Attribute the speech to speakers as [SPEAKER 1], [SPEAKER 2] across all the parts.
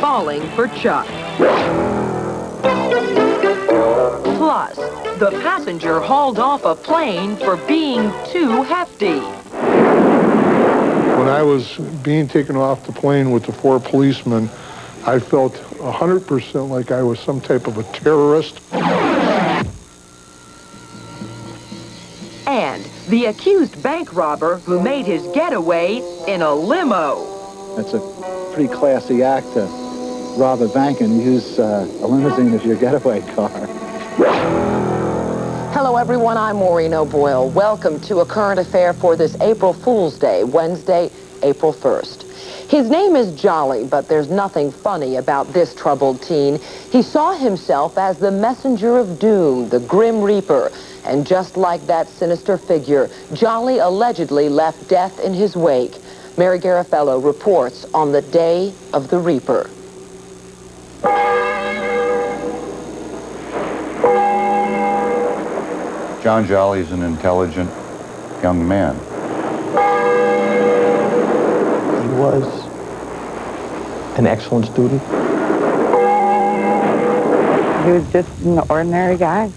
[SPEAKER 1] falling for Chuck. Plus, the passenger hauled off a plane for being too hefty.
[SPEAKER 2] When I was being taken off the plane with the 4 policemen, I felt 100% like I was some type of a terrorist.
[SPEAKER 1] And the accused bank robber who made his getaway in a limo.
[SPEAKER 3] It's a pretty classy act to rob a bank and use a limousine as your getaway car.
[SPEAKER 4] Hello, everyone. I'm Maureen O'Boyle. Welcome to A Current Affair for this April Fool's Day, Wednesday, April 1st. His name is Jolly, but there's nothing funny about this troubled teen. He saw himself as the messenger of doom, the Grim Reaper. And just like that sinister figure, Jolly allegedly left death in his wake. Mary Garafello reports on the day of the Reaper.
[SPEAKER 5] John Jolly is an intelligent young man.
[SPEAKER 6] He was an excellent student.
[SPEAKER 7] He was just an ordinary guy.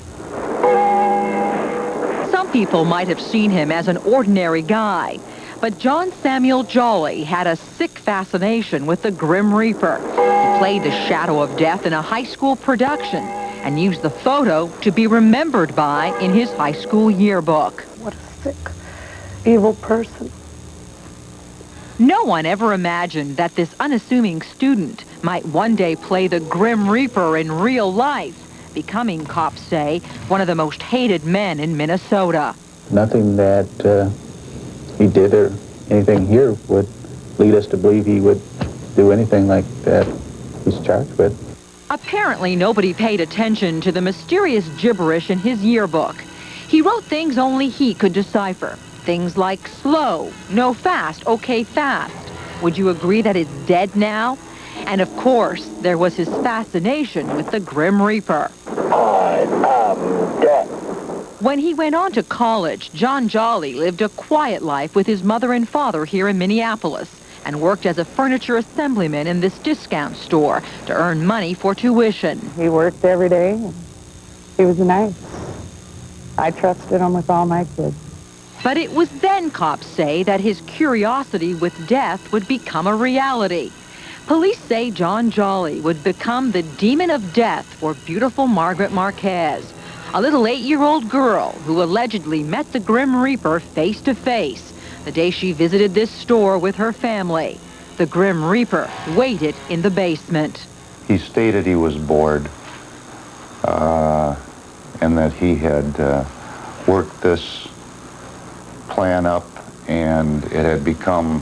[SPEAKER 1] Some people might have seen him as an ordinary guy, but John Samuel Jolly had a sick fascination with the Grim Reaper. He played the Shadow of Death in a high school production and used the photo to be remembered by in his high school yearbook.
[SPEAKER 7] What a sick, evil person.
[SPEAKER 1] No one ever imagined that this unassuming student might one day play the Grim Reaper in real life, becoming, cops say, one of the most hated men in Minnesota.
[SPEAKER 3] Nothing that he did or anything here would lead us to believe he would do anything like that he's charged with.
[SPEAKER 1] Apparently, nobody paid attention to the mysterious gibberish in his yearbook. He wrote things only he could decipher. Things like slow, no fast, okay fast. Would you agree that it's dead now? And of course, there was his fascination with the Grim Reaper.
[SPEAKER 8] I am dead.
[SPEAKER 1] When he went on to college, John Jolly lived a quiet life with his mother and father here in Minneapolis and worked as a furniture assemblyman in this discount store to earn money for tuition.
[SPEAKER 7] He worked every day. He was nice. I trusted him with all my kids.
[SPEAKER 1] But it was then, cops say, that his curiosity with death would become a reality. Police say John Jolly would become the demon of death for beautiful Margaret Marquez, a little 8-year-old girl who allegedly met the Grim Reaper face to face the day she visited this store with her family. The Grim Reaper waited in the basement.
[SPEAKER 5] He stated he was bored and that he had worked this plan up and it had become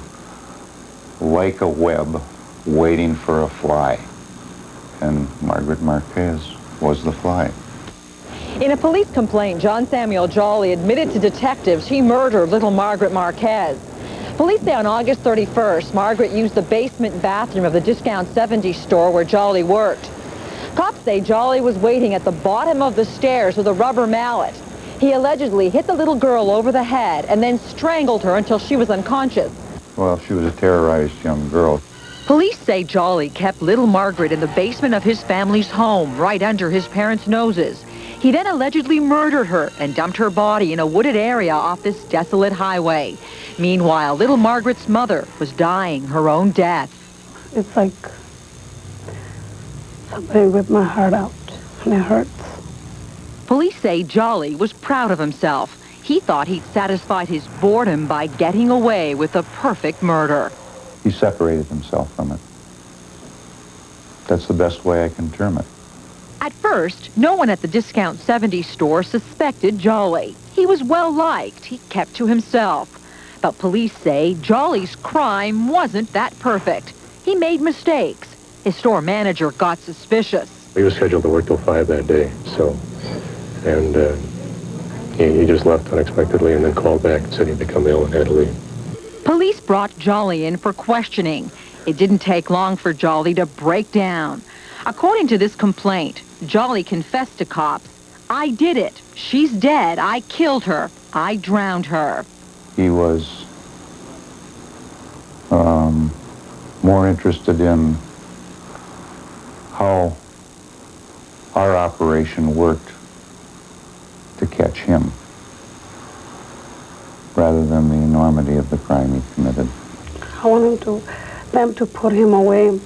[SPEAKER 5] like a web waiting for a fly. And Margaret Marquez was the fly.
[SPEAKER 1] In a police complaint, John Samuel Jolly admitted to detectives he murdered little Margaret Marquez. Police say on August 31st, Margaret used the basement bathroom of the Discount 70s store where Jolly worked. Cops say Jolly was waiting at the bottom of the stairs with a rubber mallet. He allegedly hit the little girl over the head and then strangled her until she was unconscious.
[SPEAKER 5] Well, she was a terrorized young girl.
[SPEAKER 1] Police say Jolly kept little Margaret in the basement of his family's home, right under his parents' noses. He then allegedly murdered her and dumped her body in a wooded area off this desolate highway. Meanwhile, little Margaret's mother was dying her own death.
[SPEAKER 7] It's like somebody ripped my heart out, and it hurts.
[SPEAKER 1] Police say Jolly was proud of himself. He thought he'd satisfied his boredom by getting away with a perfect murder.
[SPEAKER 5] He separated himself from it. That's the best way I can term it.
[SPEAKER 1] At first, no one at the Discount 70s store suspected Jolly. He was well-liked. He kept to himself. But police say Jolly's crime wasn't that perfect. He made mistakes. His store manager got suspicious.
[SPEAKER 9] He was scheduled to work till 5 that day, and he just left unexpectedly and then called back and said he'd become ill and had to leave.
[SPEAKER 1] Police brought Jolly in for questioning. It didn't take long for Jolly to break down. According to this complaint, Jolly confessed to cops, "I did it. She's dead. I killed her. I drowned her."
[SPEAKER 5] He was more interested in how our operation worked to catch him, rather than the enormity of the crime he committed.
[SPEAKER 10] I want them to put him away,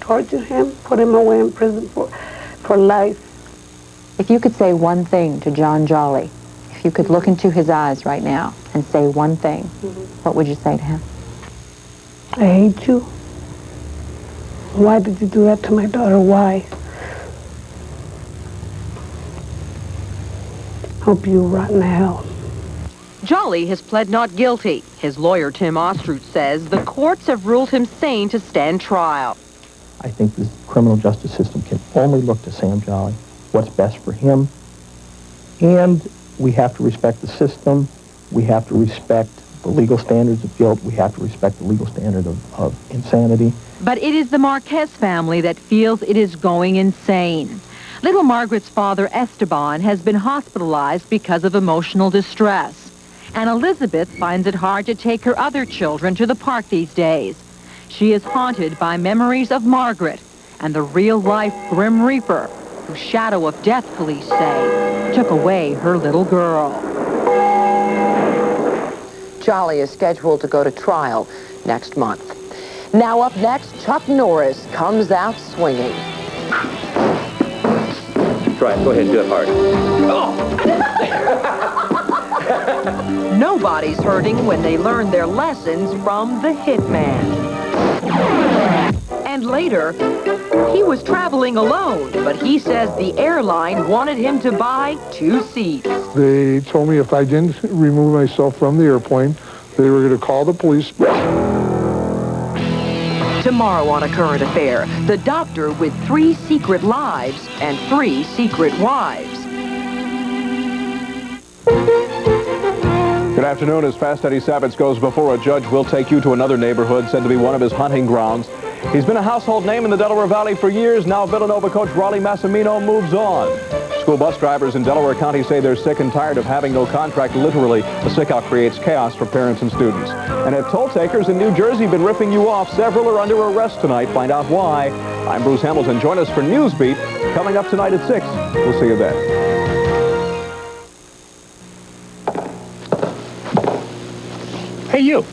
[SPEAKER 10] torture him, put him away in prison for life.
[SPEAKER 11] If you could say one thing to John Jolly, if you could look into his eyes right now and say one thing, what would you say to him?
[SPEAKER 10] I hate you. Why did you do that to my daughter? Why? Hope you rot in hell.
[SPEAKER 1] Jolly has pled not guilty. His lawyer, Tim Ostruch, says the courts have ruled him sane to stand trial.
[SPEAKER 6] I think the criminal justice system can only look to Sam Jolly, what's best for him, and we have to respect the system. We have to respect the legal standards of guilt. We have to respect the legal standard of insanity.
[SPEAKER 1] But it is the Marquez family that feels it is going insane. Little Margaret's father, Esteban, has been hospitalized because of emotional distress. And Elizabeth finds it hard to take her other children to the park these days. She is haunted by memories of Margaret and the real-life Grim Reaper, whose shadow of death, police say, took away her little girl.
[SPEAKER 4] Jolly is scheduled to go to trial next month. Now up next, Chuck Norris comes out swinging.
[SPEAKER 12] Try it. Go ahead. Do it hard.
[SPEAKER 1] Nobody's hurting when they learn their lessons from the hitman. And later, he was traveling alone, but he says the airline wanted him to buy 2 seats.
[SPEAKER 2] They told me if I didn't remove myself from the airplane, they were going to call the police.
[SPEAKER 1] Tomorrow on A Current Affair, the doctor with 3 secret lives and 3 secret wives.
[SPEAKER 13] Good afternoon. As Fast Eddie Savitz goes before a judge, we'll take you to another neighborhood said to be one of his hunting grounds. He's been a household name in the Delaware Valley for years. Now Villanova coach Raleigh Massimino moves on. School bus drivers in Delaware County say they're sick and tired of having no contract. Literally, the sickout creates chaos for parents and students. And at toll takers in New Jersey been ripping you off. Several are under arrest tonight. Find out why. I'm Bruce Hamilton. Join us for Newsbeat coming up tonight at 6. We'll see you then.
[SPEAKER 14] Hey, you.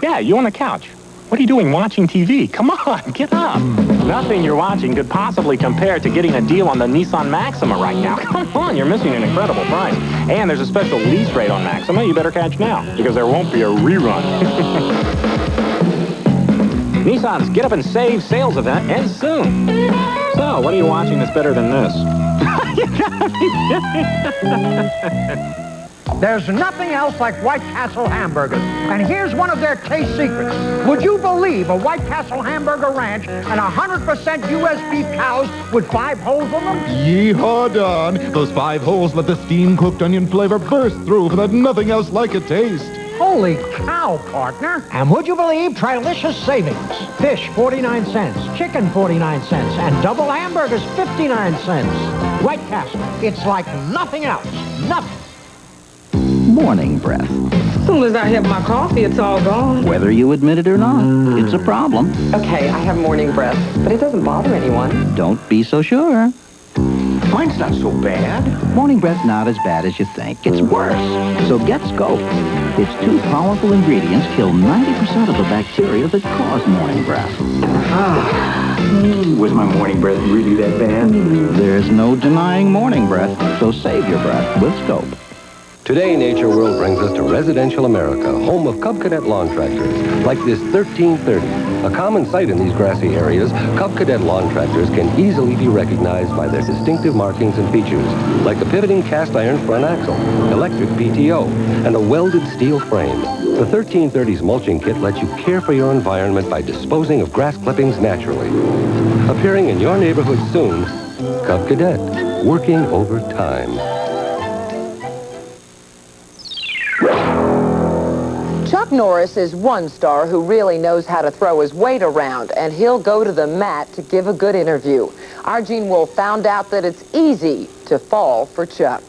[SPEAKER 14] Yeah, you on the couch. What are you doing watching TV? Come on, get up. Nothing you're watching could possibly compare to getting a deal on the Nissan Maxima right now. Come on, you're missing an incredible price. And there's a special lease rate on Maxima you better catch now, because there won't be a rerun. Nissan's Get Up and Save sales event ends soon. So, what are you watching that's better than this? You gotta be kidding.
[SPEAKER 15] There's nothing else like White Castle hamburgers. And here's one of their taste secrets. Would you believe a White Castle hamburger ranch and 100% U.S. beef cows with 5 holes in them?
[SPEAKER 16] Yeehaw, Don. Those 5 holes let the steam-cooked onion flavor burst through for that nothing else like it taste.
[SPEAKER 15] Holy cow, partner. And would you believe Trilicious savings? Fish, 49 cents. Chicken, 49 cents. And double hamburgers, 59 cents. White Castle. It's like nothing else. Nothing.
[SPEAKER 17] Morning breath.
[SPEAKER 7] As soon as I have my coffee, it's all gone.
[SPEAKER 17] Whether you admit it or not, it's a problem.
[SPEAKER 4] Okay, I have morning breath, but it doesn't bother anyone.
[SPEAKER 17] Don't be so sure.
[SPEAKER 15] Mine's not so bad.
[SPEAKER 17] Morning breath's not as bad as you think. It's worse. So get Scope. Its 2 powerful ingredients kill 90% of the bacteria that cause morning breath.
[SPEAKER 12] Was my morning breath really that bad?
[SPEAKER 17] There's no denying morning breath, so save your breath with Scope.
[SPEAKER 18] Today, Nature World brings us to residential America, home of Cub Cadet lawn tractors, like this 1330. A common sight in these grassy areas, Cub Cadet lawn tractors can easily be recognized by their distinctive markings and features, like the pivoting cast iron front axle, electric PTO, and a welded steel frame. The 1330's mulching kit lets you care for your environment by disposing of grass clippings naturally. Appearing in your neighborhood soon, Cub Cadet, working overtime.
[SPEAKER 4] Chuck Norris is one star who really knows how to throw his weight around, and he'll go to the mat to give a good interview. Our Gene Wolfe found out that it's easy to fall for Chuck.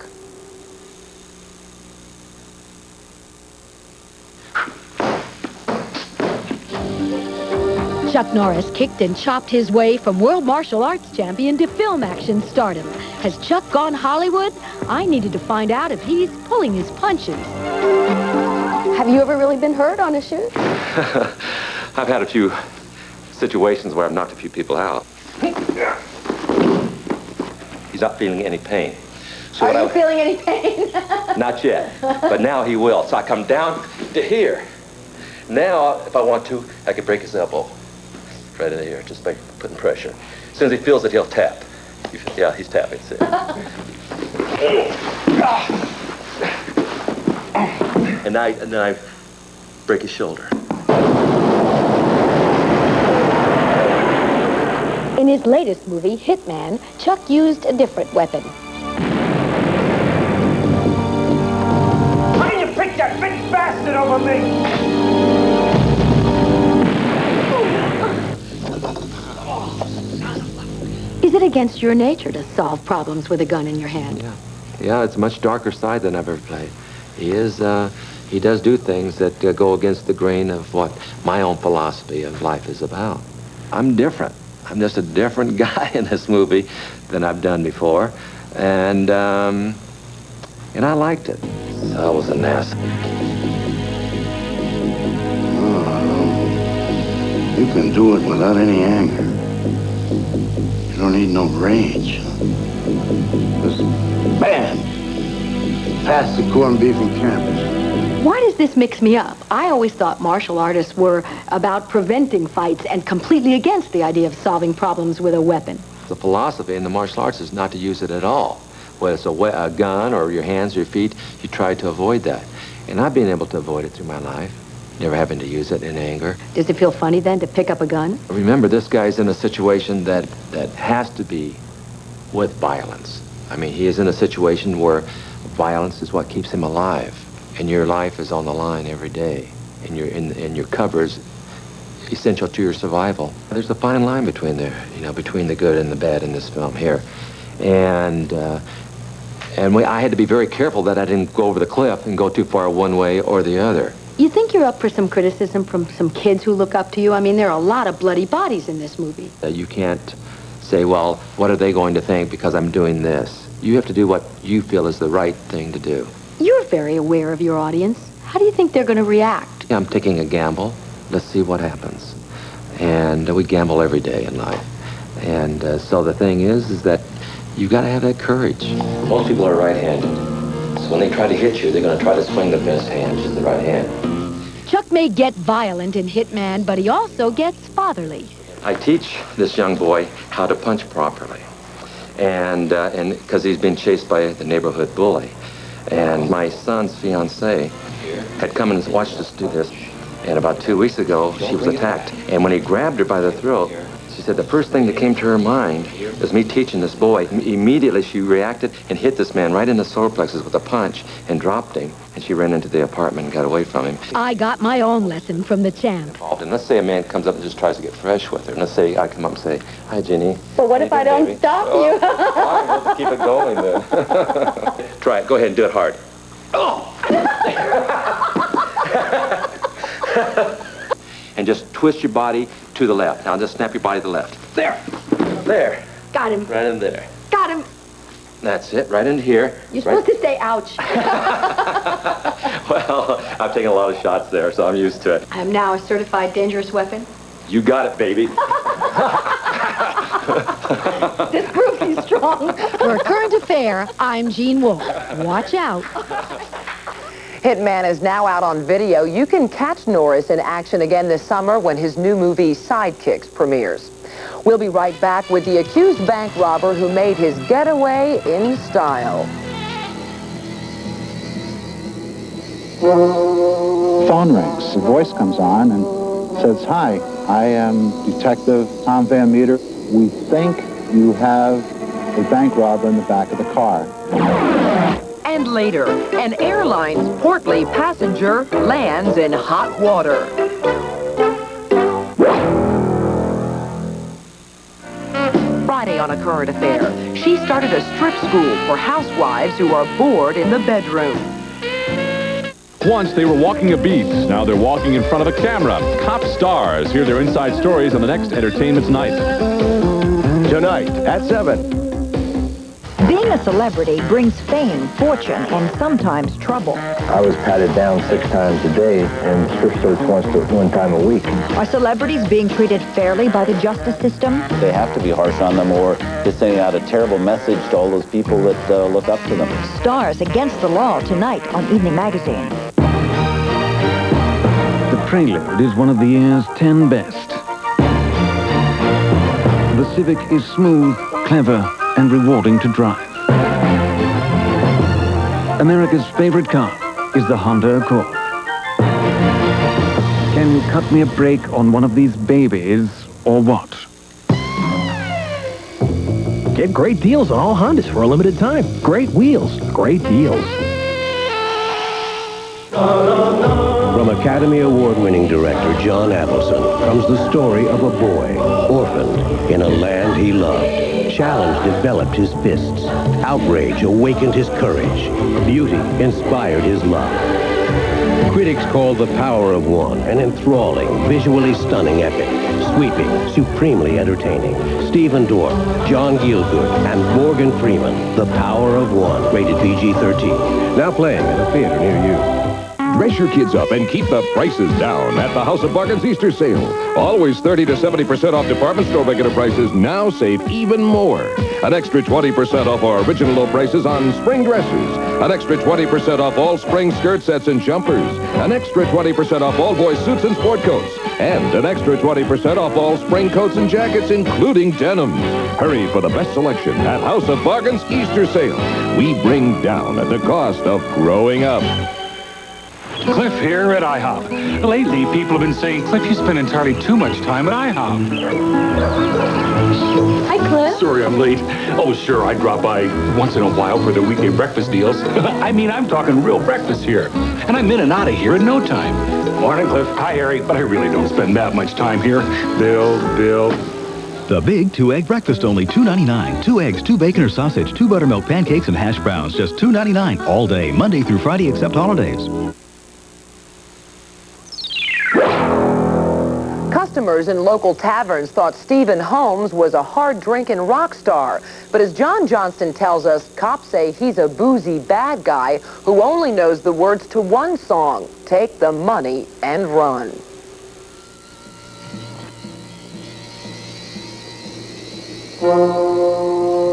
[SPEAKER 19] Chuck Norris kicked and chopped his way from world martial arts champion to film action stardom. Has Chuck gone Hollywood? I needed to find out if he's pulling his punches.
[SPEAKER 20] Have you ever really been hurt on a shoot?
[SPEAKER 18] I've had a few situations where I've knocked a few people out. He's not feeling any pain. So
[SPEAKER 20] Are you feeling any pain?
[SPEAKER 18] Not yet, but now he will. So I come down to here. Now, if I want to, I can break his elbow. Right in here, just by putting pressure. As soon as he feels it, he'll tap. Yeah, he's tapping, see? And then I break his shoulder.
[SPEAKER 19] In his latest movie, Hitman, Chuck used a different weapon.
[SPEAKER 8] Why did you pick that big bastard over me?
[SPEAKER 19] Is it against your nature to solve problems with a gun in your hand?
[SPEAKER 18] Yeah, it's a much darker side than I've ever played. He does do things that go against the grain of what my own philosophy of life is about. I'm different. I'm just a different guy in this movie than I've done before. And I liked it. So I was an ass.
[SPEAKER 21] You can do it without any anger. You don't need no rage. Just bam! Pass the corned beef and cabbage.
[SPEAKER 19] Why does this mix me up? I always thought martial artists were about preventing fights and completely against the idea of solving problems with a weapon.
[SPEAKER 18] The philosophy in the martial arts is not to use it at all. Whether it's a gun or your hands or your feet, you try to avoid that. And I've been able to avoid it through my life, never having to use it in anger.
[SPEAKER 19] Does it feel funny then to pick up a gun?
[SPEAKER 18] Remember, this guy's in a situation that has to be with violence. I mean, he is in a situation where violence is what keeps him alive. And your life is on the line every day. And your cover is essential to your survival. There's a fine line between between the good and the bad in this film here. And I had to be very careful that I didn't go over the cliff and go too far one way or the other.
[SPEAKER 19] You think you're up for some criticism from some kids who look up to you? I mean, there are a lot of bloody bodies in this movie.
[SPEAKER 18] You can't say, well, what are they going to think because I'm doing this? You have to do what you feel is the right thing to do.
[SPEAKER 19] You're very aware of your audience. How do you think they're going to react?
[SPEAKER 18] I'm taking a gamble. Let's see what happens. And we gamble every day in life. And so the thing is that you've got to have that courage. Most people are right-handed. So when they try to hit you, they're going to try to swing the best hand, which is the right hand.
[SPEAKER 19] Chuck may get violent in Hitman, but he also gets fatherly.
[SPEAKER 18] I teach this young boy how to punch properly. And because he's been chased by the neighborhood bully. And my son's fiancée had come and watched us do this. And about 2 weeks ago, she was attacked. And when he grabbed her by the throat, she said the first thing that came to her mind was me teaching this boy. Immediately, she reacted and hit this man right in the solar plexus with a punch and dropped him. And she ran into the apartment and got away from him.
[SPEAKER 19] I got my own lesson from the champ.
[SPEAKER 18] And let's say a man comes up and just tries to get fresh with her. And let's say I come up and say, hi, Ginny.
[SPEAKER 20] But what if I don't stop you?
[SPEAKER 18] Fine, let's keep it going then. Try it. Go ahead and do it hard. And just twist your body to the left. Now just snap your body to the left. There. There.
[SPEAKER 19] Got him.
[SPEAKER 18] Right in there.
[SPEAKER 19] Got him.
[SPEAKER 18] That's it. Right into here.
[SPEAKER 19] You're supposed to say ouch.
[SPEAKER 18] Well, I've taken a lot of shots there, so I'm used to it.
[SPEAKER 19] I'm now a certified dangerous weapon.
[SPEAKER 18] You got it, baby.
[SPEAKER 19] This proves he's strong. For Current Affair, I'm Jean Wolfe. Watch out.
[SPEAKER 4] Hitman is now out on video. You can catch Norris in action again this summer when his new movie Sidekicks premieres. We'll be right back with the accused bank robber who made his getaway in style.
[SPEAKER 3] Phone rings. The voice comes on and says, hi, I am Detective Tom Van Meter. We think you have a bank robber in the back of the car.
[SPEAKER 4] And later, an airline's portly passenger lands in hot water. Friday on A Current Affair, she started a strip school for housewives who are bored in the bedroom.
[SPEAKER 13] Once they were walking a beat. Now they're walking in front of a camera. Cop stars. Hear their inside stories on the next Entertainment Tonight.
[SPEAKER 9] Tonight at 7.
[SPEAKER 22] Being a celebrity brings fame, fortune, and sometimes trouble.
[SPEAKER 3] I was patted down 6 times a day and strip searched one time a week.
[SPEAKER 22] Are celebrities being treated fairly by the justice system?
[SPEAKER 23] They have to be harsh on them, or they're sending out a terrible message to all those people that look up to them.
[SPEAKER 22] Stars Against the Law tonight on Evening Magazine.
[SPEAKER 24] The Prelude is one of the year's 10 best. The Civic is smooth, clever, and rewarding to drive. America's favorite car is the Honda Accord. Can you cut me a break on one of these babies, or what?
[SPEAKER 6] Get great deals on all Hondas for a limited time. Great wheels, great deals.
[SPEAKER 18] From Academy Award-winning director John Avildsen comes the story of a boy, orphaned in a land he loved. Challenge developed his fists. Outrage awakened his courage. Beauty inspired his love. Critics call The Power of One an enthralling, visually stunning epic. Sweeping, supremely entertaining. Stephen Dorff, John Gielgud, and Morgan Freeman. The Power of One, rated PG-13. Now playing at a theater near you.
[SPEAKER 25] Dress your kids up and keep the prices down at the House of Bargains Easter sale. Always 30 to 70% off department store regular prices. Now save even more. An extra 20% off our original low prices on spring dresses. An extra 20% off all spring skirt sets and jumpers. An extra 20% off all boys suits and sport coats. And an extra 20% off all spring coats and jackets, including denims. Hurry for the best selection at House of Bargains Easter sale. We bring down at the cost of growing up.
[SPEAKER 26] Cliff here at IHOP. Lately, people have been saying, Cliff, you spend entirely too much time at IHOP.
[SPEAKER 19] Hi, Cliff.
[SPEAKER 26] Sorry I'm late. Oh, sure, I drop by once in a while for the weekday breakfast deals. I mean, I'm talking real breakfast here. And I'm in and out of here in no time. Morning, Cliff. Hi, Harry. But I really don't spend that much time here. Bill.
[SPEAKER 27] The big 2-egg breakfast, only $2.99. 2 eggs, 2 bacon or sausage, 2 buttermilk pancakes, and hash browns, just $2.99 all day, Monday through Friday, except holidays.
[SPEAKER 4] Customers in local taverns thought Stephen Holmes was a hard-drinking rock star. But as John Johnston tells us, cops say he's a boozy bad guy who only knows the words to one song, Take the Money and Run.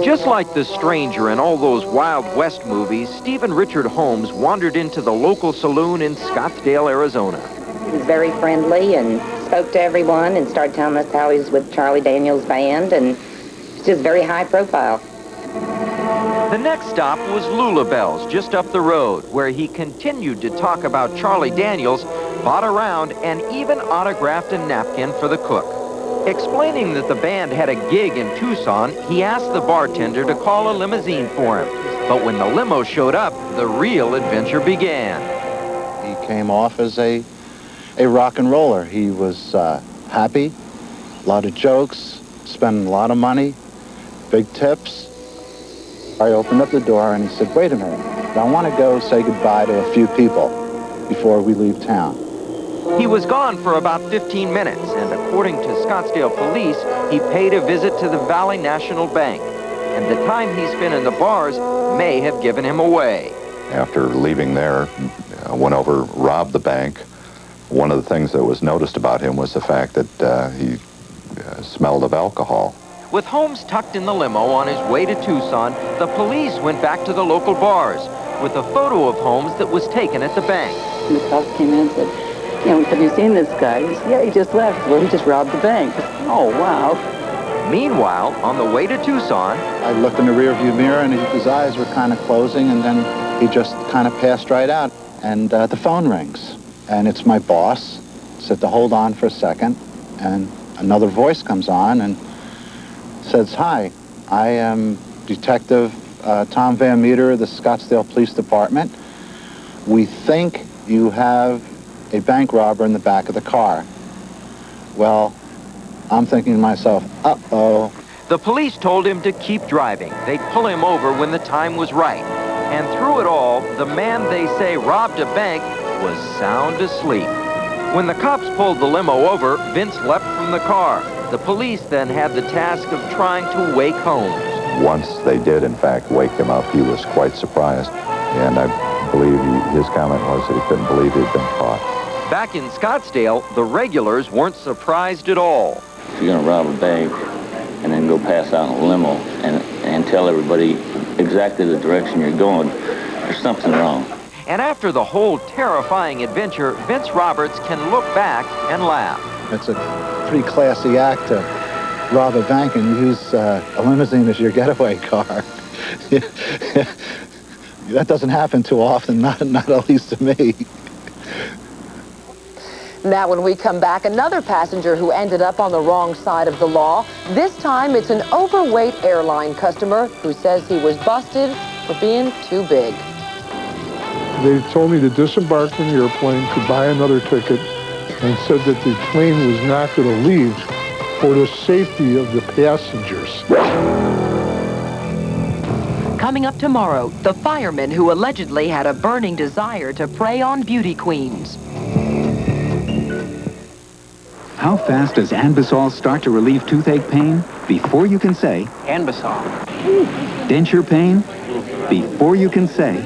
[SPEAKER 28] Just like the stranger in all those Wild West movies, Stephen Richard Holmes wandered into the local saloon in Scottsdale, Arizona.
[SPEAKER 29] He was very friendly and spoke to everyone and started telling us how he was with Charlie Daniels' band, and it's just very high profile.
[SPEAKER 28] The next stop was Lulabelle's, just up the road, where he continued to talk about Charlie Daniels, bought around, and even autographed a napkin for the cook. Explaining that the band had a gig in Tucson, he asked the bartender to call a limousine for him. But when the limo showed up, the real adventure began.
[SPEAKER 3] He came off as a rock and roller. He was happy, a lot of jokes, spending a lot of money, big tips. I opened up the door and he said, wait a minute, I want to go say goodbye to a few people before we leave town.
[SPEAKER 28] He was gone for about 15 minutes, and according to Scottsdale police, he paid a visit to the Valley National Bank. And the time he spent in the bars may have given him away.
[SPEAKER 5] After leaving there, I went over, robbed the bank. One of the things that was noticed about him was the fact that he smelled of alcohol.
[SPEAKER 28] With Holmes tucked in the limo on his way to Tucson, the police went back to the local bars with a photo of Holmes that was taken at the bank.
[SPEAKER 7] The cops came in and said, have you seen this guy? He said, yeah, he just left. Well, he just robbed the bank. Oh, wow.
[SPEAKER 28] Meanwhile, on the way to Tucson,
[SPEAKER 3] I looked in the rearview mirror and his eyes were kind of closing, and then he just kind of passed right out. And the phone rings. And it's my boss. Said to hold on for a second, and another voice comes on and says, hi, I am Detective Tom Van Meter of the Scottsdale Police Department. We think you have a bank robber in the back of the car. Well, I'm thinking to myself, uh-oh.
[SPEAKER 28] The police told him to keep driving. They'd pull him over when the time was right. And through it all, the man they say robbed a bank was sound asleep. When the cops pulled the limo over, Vince leapt from the car. The police then had the task of trying to wake Holmes.
[SPEAKER 5] Once they did, in fact, wake him up, he was quite surprised. And I believe his comment was that he couldn't believe he'd been caught.
[SPEAKER 28] Back in Scottsdale, the regulars weren't surprised at all.
[SPEAKER 23] If you're going to rob a bank and then go pass out in a limo and tell everybody exactly the direction you're going, there's something wrong.
[SPEAKER 28] And after the whole terrifying adventure, Vince Roberts can look back and laugh.
[SPEAKER 3] It's a pretty classy act to rob a bank and use a limousine as your getaway car. That doesn't happen too often, not at least to me.
[SPEAKER 4] Now, when we come back, another passenger who ended up on the wrong side of the law. This time, it's an overweight airline customer who says he was busted for being too big.
[SPEAKER 1] They told me to disembark from the airplane to buy another ticket and said that the plane was not going to leave for the safety of the passengers.
[SPEAKER 4] Coming up tomorrow, the fireman who allegedly had a burning desire to prey on beauty queens.
[SPEAKER 2] How fast does Anbesol start to relieve toothache pain? Before you can say,
[SPEAKER 10] Anbesol.
[SPEAKER 2] denture pain? Before you can say,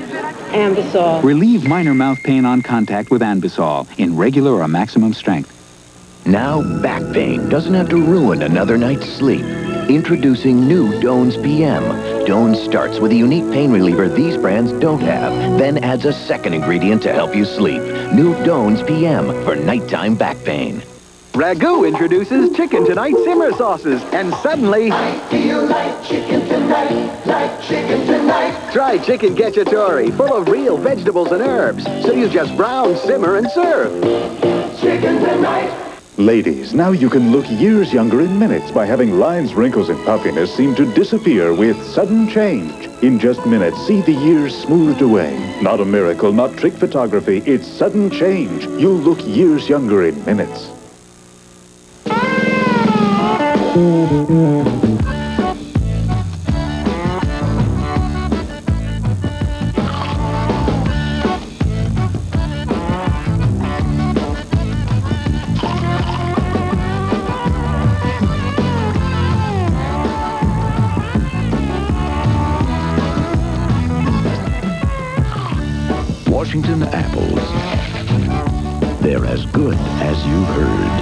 [SPEAKER 10] Anbesol.
[SPEAKER 2] relieve minor mouth pain on contact with Anbesol in regular or maximum strength.
[SPEAKER 11] Now back pain doesn't have to ruin another night's sleep. Introducing new Doan's PM. Doan's starts with a unique pain reliever these brands don't have, then adds a second ingredient to help you sleep. New Doan's PM for nighttime back pain.
[SPEAKER 12] Ragu introduces Chicken Tonight simmer sauces, and suddenly...
[SPEAKER 14] I feel like chicken tonight, like chicken tonight.
[SPEAKER 12] Try Chicken Cacciatore, full of real vegetables and herbs. So you just brown, simmer, and serve.
[SPEAKER 14] Chicken tonight.
[SPEAKER 15] Ladies, now you can look years younger in minutes by having lines, wrinkles, and puffiness seem to disappear with sudden change. In just minutes, see the years smoothed away. Not a miracle, not trick photography, it's sudden change. You'll look years younger in minutes.
[SPEAKER 12] Washington apples. They're as good as you've heard.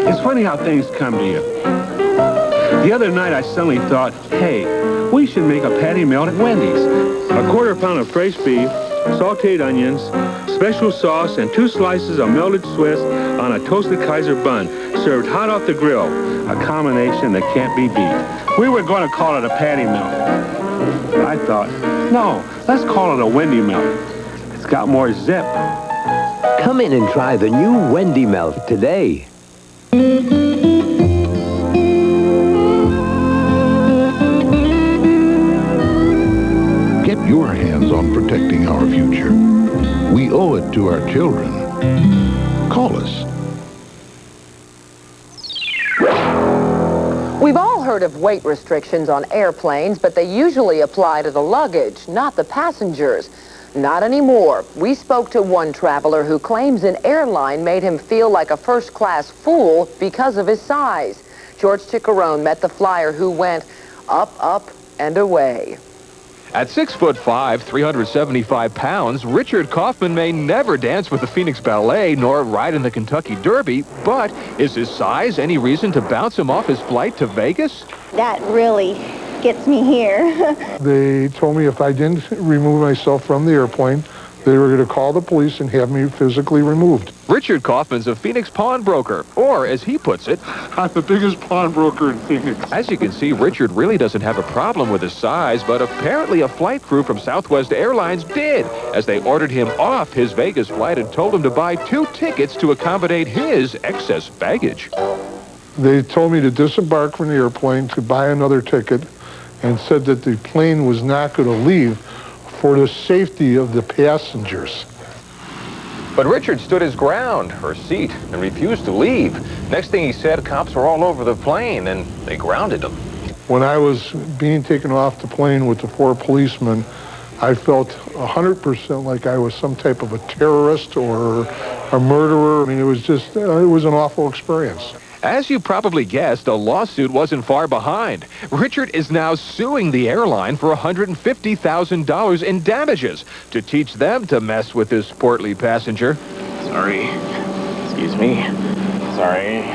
[SPEAKER 16] It's funny how things come to you. The other night I suddenly thought, hey, we should make a patty melt at Wendy's. A quarter pound of fresh beef, sauteed onions, special sauce, and 2 slices of melted Swiss on a toasted Kaiser bun, served hot off the grill. A combination that can't be beat. We were going to call it a patty melt. I thought, no, let's call it a Wendy melt. It's got more zip.
[SPEAKER 17] Come in and try the new Wendy Melt today.
[SPEAKER 30] Get your hands on protecting our future. We owe it to our children. Call us.
[SPEAKER 4] We've all heard of weight restrictions on airplanes, but they usually apply to the luggage, not the passengers. Not anymore. We spoke to one traveler who claims an airline made him feel like a first-class fool because of his size. George Chiccarone met the flyer who went up, up, and away.
[SPEAKER 13] At 6'5", 375 pounds, Richard Kaufman may never dance with the Phoenix Ballet nor ride in the Kentucky Derby, but is his size any reason to bounce him off his flight to Vegas?
[SPEAKER 31] That really gets me here.
[SPEAKER 1] They told me if I didn't remove myself from the airplane, they were going to call the police and have me physically removed.
[SPEAKER 13] Richard Kaufman's a Phoenix pawnbroker, or as he puts it,
[SPEAKER 1] I'm the biggest pawnbroker in Phoenix.
[SPEAKER 13] As you can see, Richard really doesn't have a problem with his size, but apparently a flight crew from Southwest Airlines did, as they ordered him off his Vegas flight and told him to buy 2 tickets to accommodate his excess baggage.
[SPEAKER 1] They told me to disembark from the airplane to buy another ticket and said that the plane was not going to leave for the safety of the passengers.
[SPEAKER 13] But Richard stood his ground, or seat, and refused to leave. Next thing he said, cops were all over the plane, and they grounded him.
[SPEAKER 1] When I was being taken off the plane with the 4 policemen, I felt 100% like I was some type of a terrorist or a murderer. I mean, it was just, it was an awful experience.
[SPEAKER 13] As you probably guessed, a lawsuit wasn't far behind. Richard is now suing the airline for $150,000 in damages to teach them to mess with this portly passenger.
[SPEAKER 6] Sorry. Excuse me. Sorry.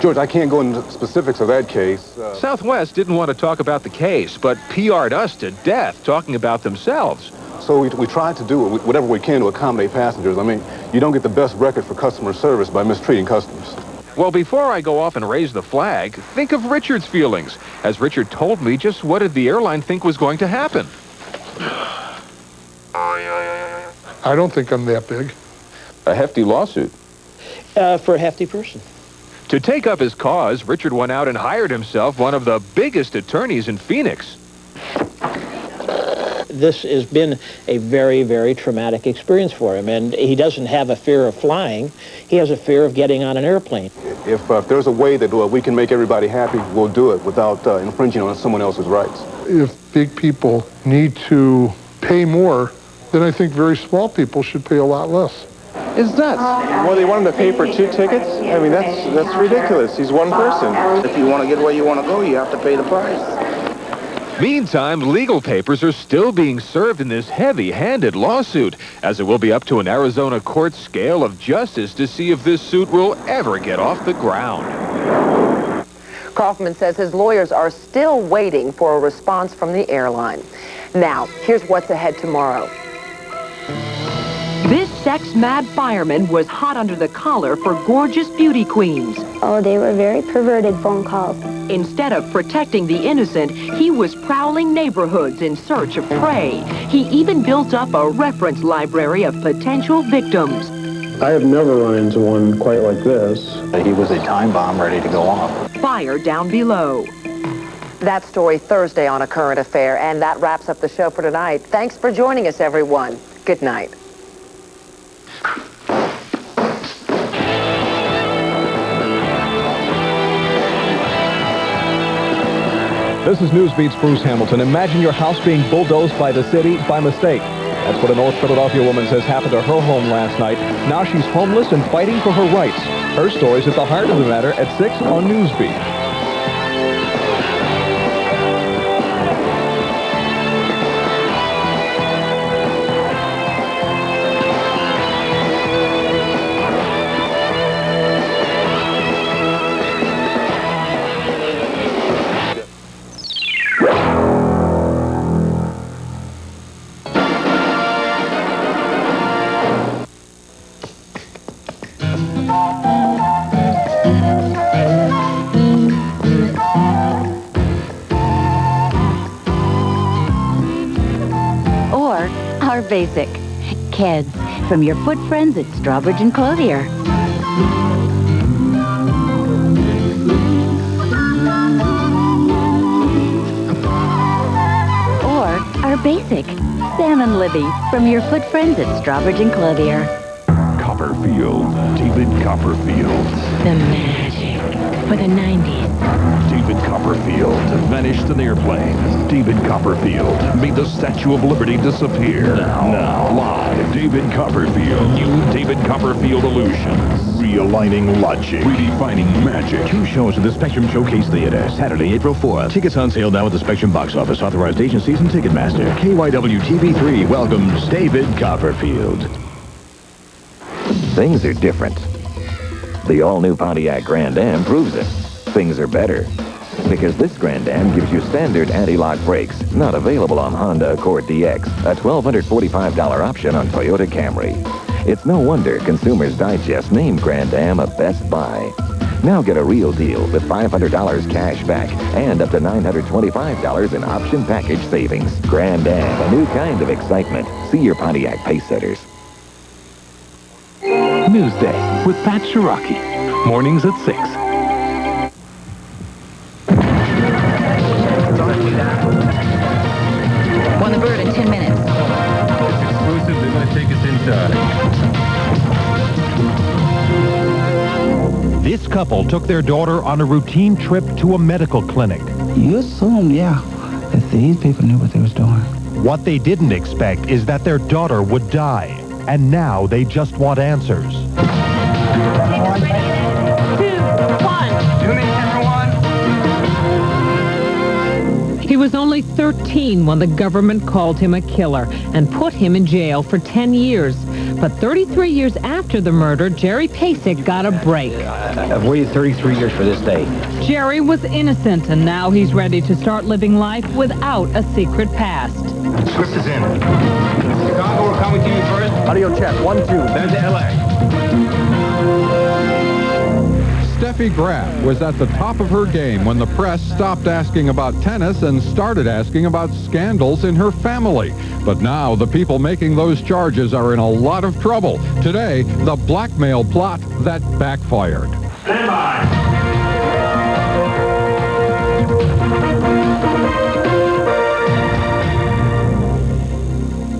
[SPEAKER 8] George, I can't go into specifics of that case.
[SPEAKER 13] Southwest didn't want to talk about the case, but PR'd us to death talking about themselves.
[SPEAKER 8] So we tried to do whatever we can to accommodate passengers. I mean, you don't get the best record for customer service by mistreating customers.
[SPEAKER 13] Well, before I go off and raise the flag, think of Richard's feelings, as Richard told me just what did the airline think was going to happen.
[SPEAKER 1] I don't think I'm that big.
[SPEAKER 13] A hefty lawsuit.
[SPEAKER 10] For a hefty person.
[SPEAKER 13] To take up his cause, Richard went out and hired himself one of the biggest attorneys in Phoenix.
[SPEAKER 10] This has been a very, very traumatic experience for him, and he doesn't have a fear of flying. He has a fear of getting on an airplane.
[SPEAKER 8] If there's a way that we can make everybody happy, we'll do it without infringing on someone else's rights.
[SPEAKER 1] If big people need to pay more, then I think very small people should pay a lot less.
[SPEAKER 6] It's nuts. Well, they want him to pay for 2 tickets? I mean, that's ridiculous. He's one person.
[SPEAKER 9] If you want to get where you want to go, you have to pay the price.
[SPEAKER 13] Meantime, legal papers are still being served in this heavy-handed lawsuit, as it will be up to an Arizona court scale of justice to see if this suit will ever get off the ground.
[SPEAKER 4] Kaufman says his lawyers are still waiting for a response from the airline. Now, here's what's ahead tomorrow.
[SPEAKER 18] This sex-mad fireman was hot under the collar for gorgeous beauty queens.
[SPEAKER 31] Oh, they were very perverted phone calls.
[SPEAKER 18] Instead of protecting the innocent, he was prowling neighborhoods in search of prey. He even built up a reference library of potential victims.
[SPEAKER 19] I have never run into one quite like this.
[SPEAKER 3] He was a time bomb ready to go off.
[SPEAKER 18] Fire down below.
[SPEAKER 4] That story Thursday on A Current Affair, and that wraps up the show for tonight. Thanks for joining us, everyone. Good night.
[SPEAKER 13] This is Newsbeat's Bruce Hamilton. Imagine your house being bulldozed by the city by mistake. That's what a North Philadelphia woman says happened to her home last night. Now she's homeless and fighting for her rights. Her story's at the heart of the matter at 6 on Newsbeat.
[SPEAKER 20] Our basic. Keds, from your foot friends at Strawbridge and Clothier. Or our basic. Sam and Libby, from your foot friends at Strawbridge and Clothier.
[SPEAKER 21] Copperfield. David Copperfield.
[SPEAKER 20] The magic for the 90s.
[SPEAKER 21] David Copperfield vanished an airplane. David Copperfield made the Statue of Liberty disappear. Now, live, David Copperfield. New David Copperfield illusion. Realigning logic. Redefining magic.
[SPEAKER 27] 2 shows at the Spectrum Showcase Theater, Saturday, April 4th. Tickets on sale now at the Spectrum box office. Authorized agencies and Ticketmaster. KYW TV3 welcomes David Copperfield.
[SPEAKER 11] Things are different. The all-new Pontiac Grand Am proves it. Things are better. Because this Grand Am gives you standard anti-lock brakes, not available on Honda Accord DX, a $1,245 option on Toyota Camry. It's no wonder Consumers Digest named Grand Am a best buy. Now get a real deal with $500 cash back and up to $925 in option package savings. Grand Am, a new kind of excitement. See your Pontiac Pacesetters.
[SPEAKER 27] Newsday with Pat Shiraki. Mornings at 6.
[SPEAKER 20] On the bird in 10 minutes.
[SPEAKER 22] It's exclusive. They're going to take us inside.
[SPEAKER 24] This couple took their daughter on a routine trip to a medical clinic.
[SPEAKER 25] You assume, yeah, that these people knew what they was doing.
[SPEAKER 24] What they didn't expect is that their daughter would die. And now they just want answers.
[SPEAKER 18] 2, 1.
[SPEAKER 2] He was only 13 when the government called him a killer and put him in jail for 10 years. But 33 years after the murder, Jerry Pasek got a break.
[SPEAKER 17] I've waited 33 years for this day.
[SPEAKER 2] Jerry was innocent, and now he's ready to start living life without a secret past.
[SPEAKER 22] Swift is in. Chicago, we're coming to you first.
[SPEAKER 13] Audio check, 1, 2.
[SPEAKER 22] Then to LA.
[SPEAKER 5] Steffi Graf was at the top of her game when the press stopped asking about tennis and started asking about scandals in her family. But now the people making those charges are in a lot of trouble. Today, the blackmail plot that backfired.
[SPEAKER 22] Stand by.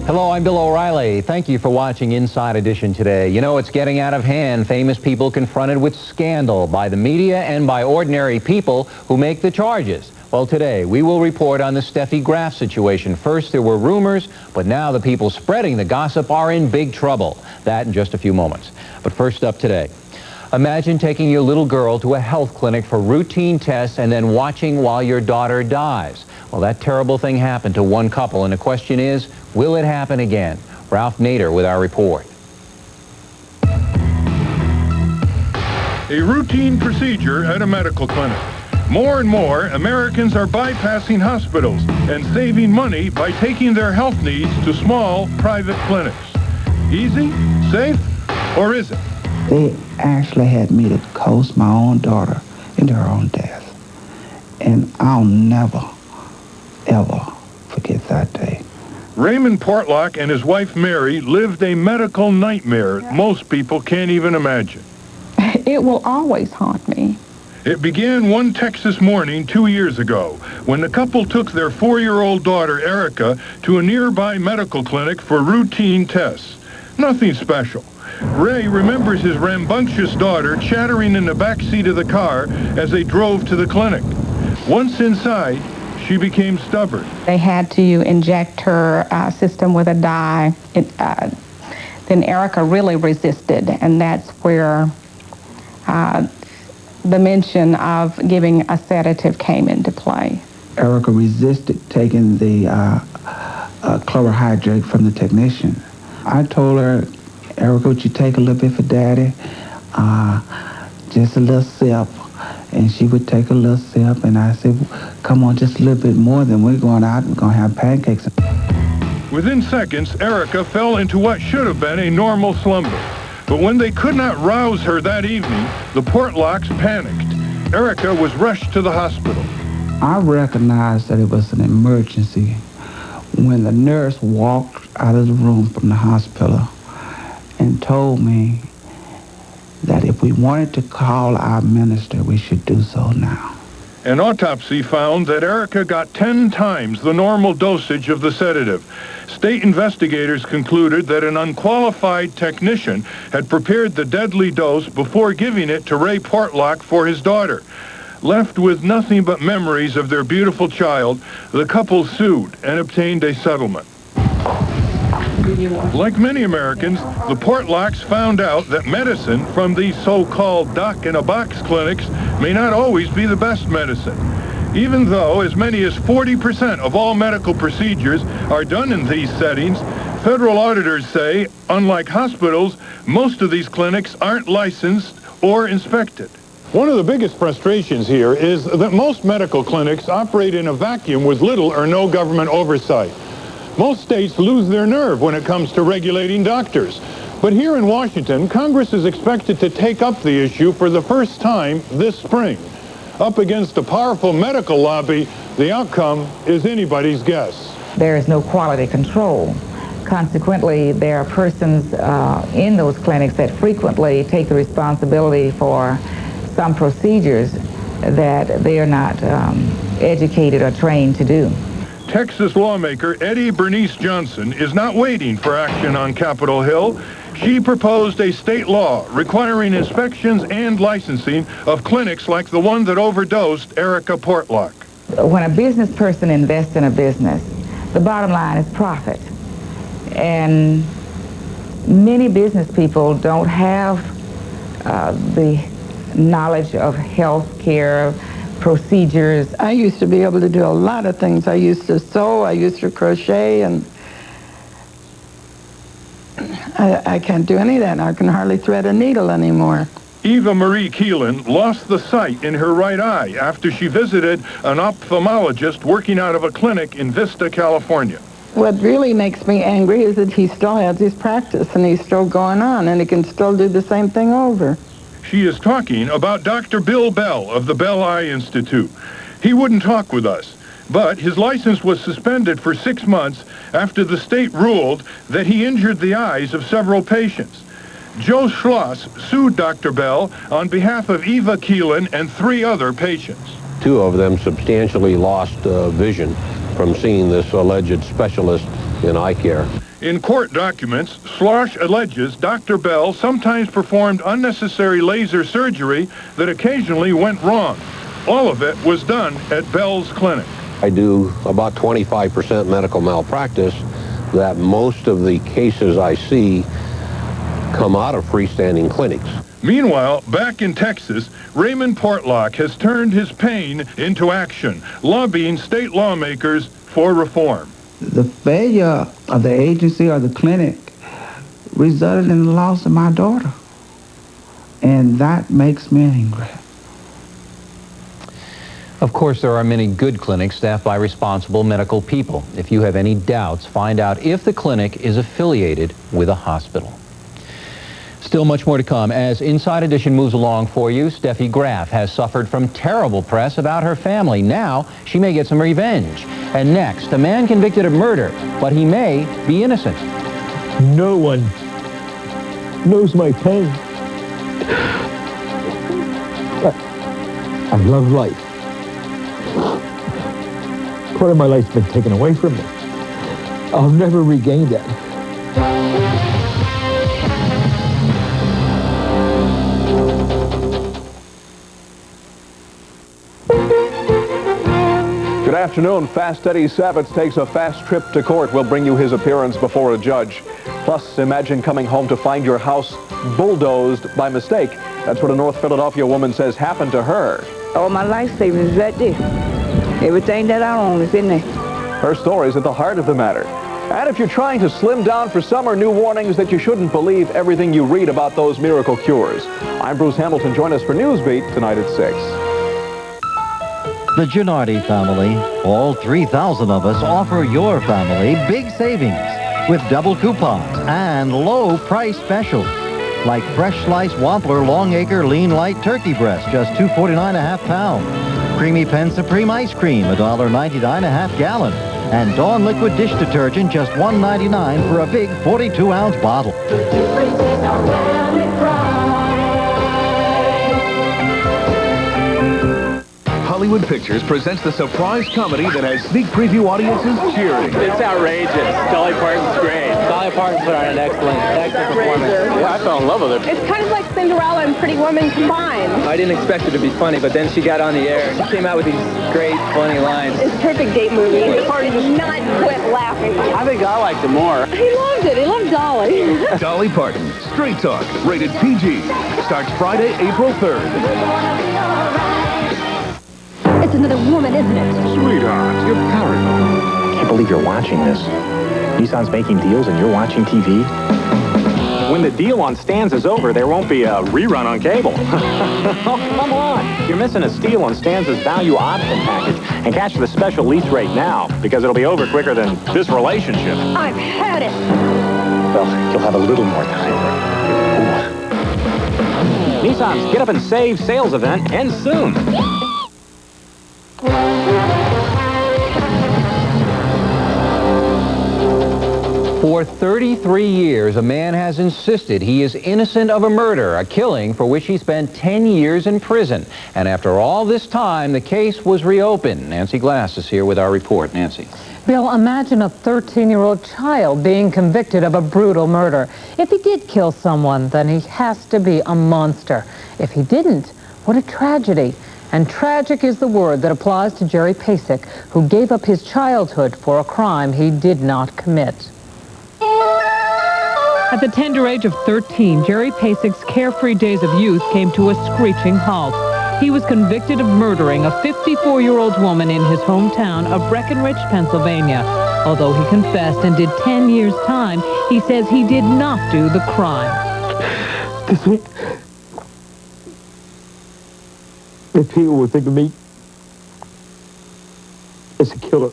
[SPEAKER 7] Hello, I'm Bill O'Reilly. Thank you for watching Inside Edition today. You know, it's getting out of hand. Famous people confronted with scandal by the media and by ordinary people who make the charges. Well, today, we will report on the Steffi Graf situation. First, there were rumors, but now the people spreading the gossip are in big trouble. That in just a few moments. But first up today, imagine taking your little girl to a health clinic for routine tests and then watching while your daughter dies. Well, that terrible thing happened to one couple, and the question is, will it happen again? Ralph Nader with our report.
[SPEAKER 12] A routine procedure at a medical clinic. More and more, Americans are bypassing hospitals and saving money by taking their health needs to small, private clinics. Easy? Safe? Or is it?
[SPEAKER 14] They actually had me to coach my own daughter into her own death. And I'll never, ever forget that day.
[SPEAKER 12] Raymond Portlock and his wife Mary lived a medical nightmare most people can't even imagine.
[SPEAKER 15] It will always haunt me.
[SPEAKER 12] It began one Texas morning 2 years ago when the couple took their 4-year-old daughter Erica to a nearby medical clinic for routine tests. Nothing special. Ray remembers his rambunctious daughter chattering in the back seat of the car as they drove to the clinic. Once inside, she became stubborn.
[SPEAKER 15] They had to inject her system with a dye. Then Erica really resisted, and that's where the mention of giving a sedative came into play.
[SPEAKER 14] Erica resisted taking the chlorohydrate from the technician. I told her, Erica, would you take a little bit for Daddy? Just a little sip. And she would take a little sip, and I said, come on, just a little bit more, then we're going out and going to have pancakes.
[SPEAKER 12] Within seconds, Erica fell into what should have been a normal slumber. But when they could not rouse her that evening, the Portlocks panicked. Erica was rushed to the hospital.
[SPEAKER 14] I recognized that it was an emergency when the nurse walked out of the room from the hospital and told me that if we wanted to call our minister, we should do so now.
[SPEAKER 12] An autopsy found that Erica got 10 times the normal dosage of the sedative. State investigators concluded that an unqualified technician had prepared the deadly dose before giving it to Ray Portlock for his daughter. Left with nothing but memories of their beautiful child, the couple sued and obtained a settlement. Like many Americans, the Portlocks found out that medicine from these so-called doc-in-a-box clinics may not always be the best medicine. Even though as many as 40% of all medical procedures are done in these settings, federal auditors say, unlike hospitals, most of these clinics aren't licensed or inspected. One of the biggest frustrations here is that most medical clinics operate in a vacuum with little or no government oversight. Most states lose their nerve when it comes to regulating doctors. But here in Washington, Congress is expected to take up the issue for the first time this spring. Up against a powerful medical lobby, the outcome is anybody's guess.
[SPEAKER 23] There is no quality control. Consequently, there are persons in those clinics that frequently take the responsibility for some procedures that they are not educated or trained to do.
[SPEAKER 12] Texas lawmaker Eddie Bernice Johnson is not waiting for action on Capitol Hill. She proposed a state law requiring inspections and licensing of clinics like the one that overdosed Erica Portlock.
[SPEAKER 23] When a business person invests in a business, The bottom line is profit. And many business people don't have the knowledge of health care procedures.
[SPEAKER 1] I used to be able to do a lot of things. I used to sew, I used to crochet, and I can't do any of that. I can hardly thread a needle anymore.
[SPEAKER 12] Eva Marie Keelan lost the sight in her right eye after she visited an ophthalmologist working out of a clinic in Vista, California.
[SPEAKER 1] What really makes me angry is that he still has his practice and he's still going on and he can still do the same thing over.
[SPEAKER 12] She is talking about Dr. Bill Bell of the Bell Eye Institute. He wouldn't talk with us, but his license was suspended for 6 months after the state ruled that he injured the eyes of several patients. Joe Schloss sued Dr. Bell on behalf of Eva Keelan and 3 other patients.
[SPEAKER 6] 2 of them substantially lost vision from seeing this alleged specialist in eye care.
[SPEAKER 12] In court documents, Schloss alleges Dr. Bell sometimes performed unnecessary laser surgery that occasionally went wrong. All of it was done at Bell's clinic.
[SPEAKER 6] I do about 25% medical malpractice. That most of the cases I see come out of freestanding clinics.
[SPEAKER 12] Meanwhile, back in Texas, Raymond Portlock has turned his pain into action, lobbying state lawmakers for reform.
[SPEAKER 14] The failure of the agency or the clinic resulted in the loss of my daughter. And that makes me angry.
[SPEAKER 7] Of course, there are many good clinics staffed by responsible medical people. If you have any doubts, find out if the clinic is affiliated with a hospital. Still much more to come. As Inside Edition moves along for you, Steffi Graf has suffered from terrible press about her family. Now, she may get some revenge. And next, a man convicted of murder, but he may be innocent.
[SPEAKER 8] No one knows my pain. I love life. Part of my life's been taken away from me. I'll never regain that.
[SPEAKER 13] Good afternoon. Fast Eddie Savitz takes a fast trip to court. We'll bring you his appearance before a judge. Plus, imagine coming home to find your house bulldozed by mistake. That's what a North Philadelphia woman says happened to her.
[SPEAKER 9] All my life savings is right there. Everything that I own is in there.
[SPEAKER 13] Her story is at the heart of the matter. And if you're trying to slim down for summer, new warnings that you shouldn't believe everything you read about those miracle cures. I'm Bruce Hamilton. Join us for Newsbeat tonight at 6.
[SPEAKER 10] The Gennardi family, all 3,000 of us, offer your family big savings with double coupons and low price specials. Like fresh sliced Wampler Longacre Lean Light Turkey Breast, just $2.49 a half pound. Creamy Pen Supreme Ice Cream, $1.99 a half gallon. And Dawn Liquid Dish Detergent, just $1.99 for a big 42-ounce bottle.
[SPEAKER 16] Hollywood Pictures presents the surprise comedy that has sneak preview audiences cheering.
[SPEAKER 25] It's outrageous. Dolly Parton's great. Dolly Parton put on an excellent performance. Yeah, I fell in love with it.
[SPEAKER 26] It's kind of like Cinderella and Pretty Woman combined.
[SPEAKER 25] I didn't expect it to be funny, but then she got on the air. She came out with these great, funny lines.
[SPEAKER 26] It's a perfect date movie. The party does not quit laughing.
[SPEAKER 25] I think I liked it more.
[SPEAKER 26] He loved it. He loved Dolly.
[SPEAKER 16] Dolly Parton, Straight Talk, rated PG. Starts Friday, April 3rd.
[SPEAKER 26] It's another woman, isn't it?
[SPEAKER 16] Sweetheart, you're paranoid.
[SPEAKER 28] I can't believe you're watching this. Nissan's making deals and you're watching TV? When the deal on stands is over, there won't be a rerun on cable. Oh, come on. You're missing a steal on Stanza's value option package. And catch the special lease rate now, because it'll be over quicker than this relationship.
[SPEAKER 26] I've had it.
[SPEAKER 28] Well, you'll have a little more time. Ooh. Nissan's Get Up and Save sales event ends soon.
[SPEAKER 7] For 33 years, a man has insisted he is innocent of a murder, a killing for which he spent 10 years in prison. And after all this time, the case was reopened. Nancy Glass is here with our report. Nancy.
[SPEAKER 2] Bill, imagine a 13-year-old child being convicted of a brutal murder. If he did kill someone, then he has to be a monster. If he didn't, what a tragedy. And tragic is the word that applies to Jerry Pasek, who gave up his childhood for a crime he did not commit. At the tender age of 13, Jerry Pasek's carefree days of youth came to a screeching halt. He was convicted of murdering a 54-year-old woman in his hometown of Breckenridge, Pennsylvania. Although he confessed and did 10 years' time, he says he did not do the crime.
[SPEAKER 8] If people would think of me as a killer,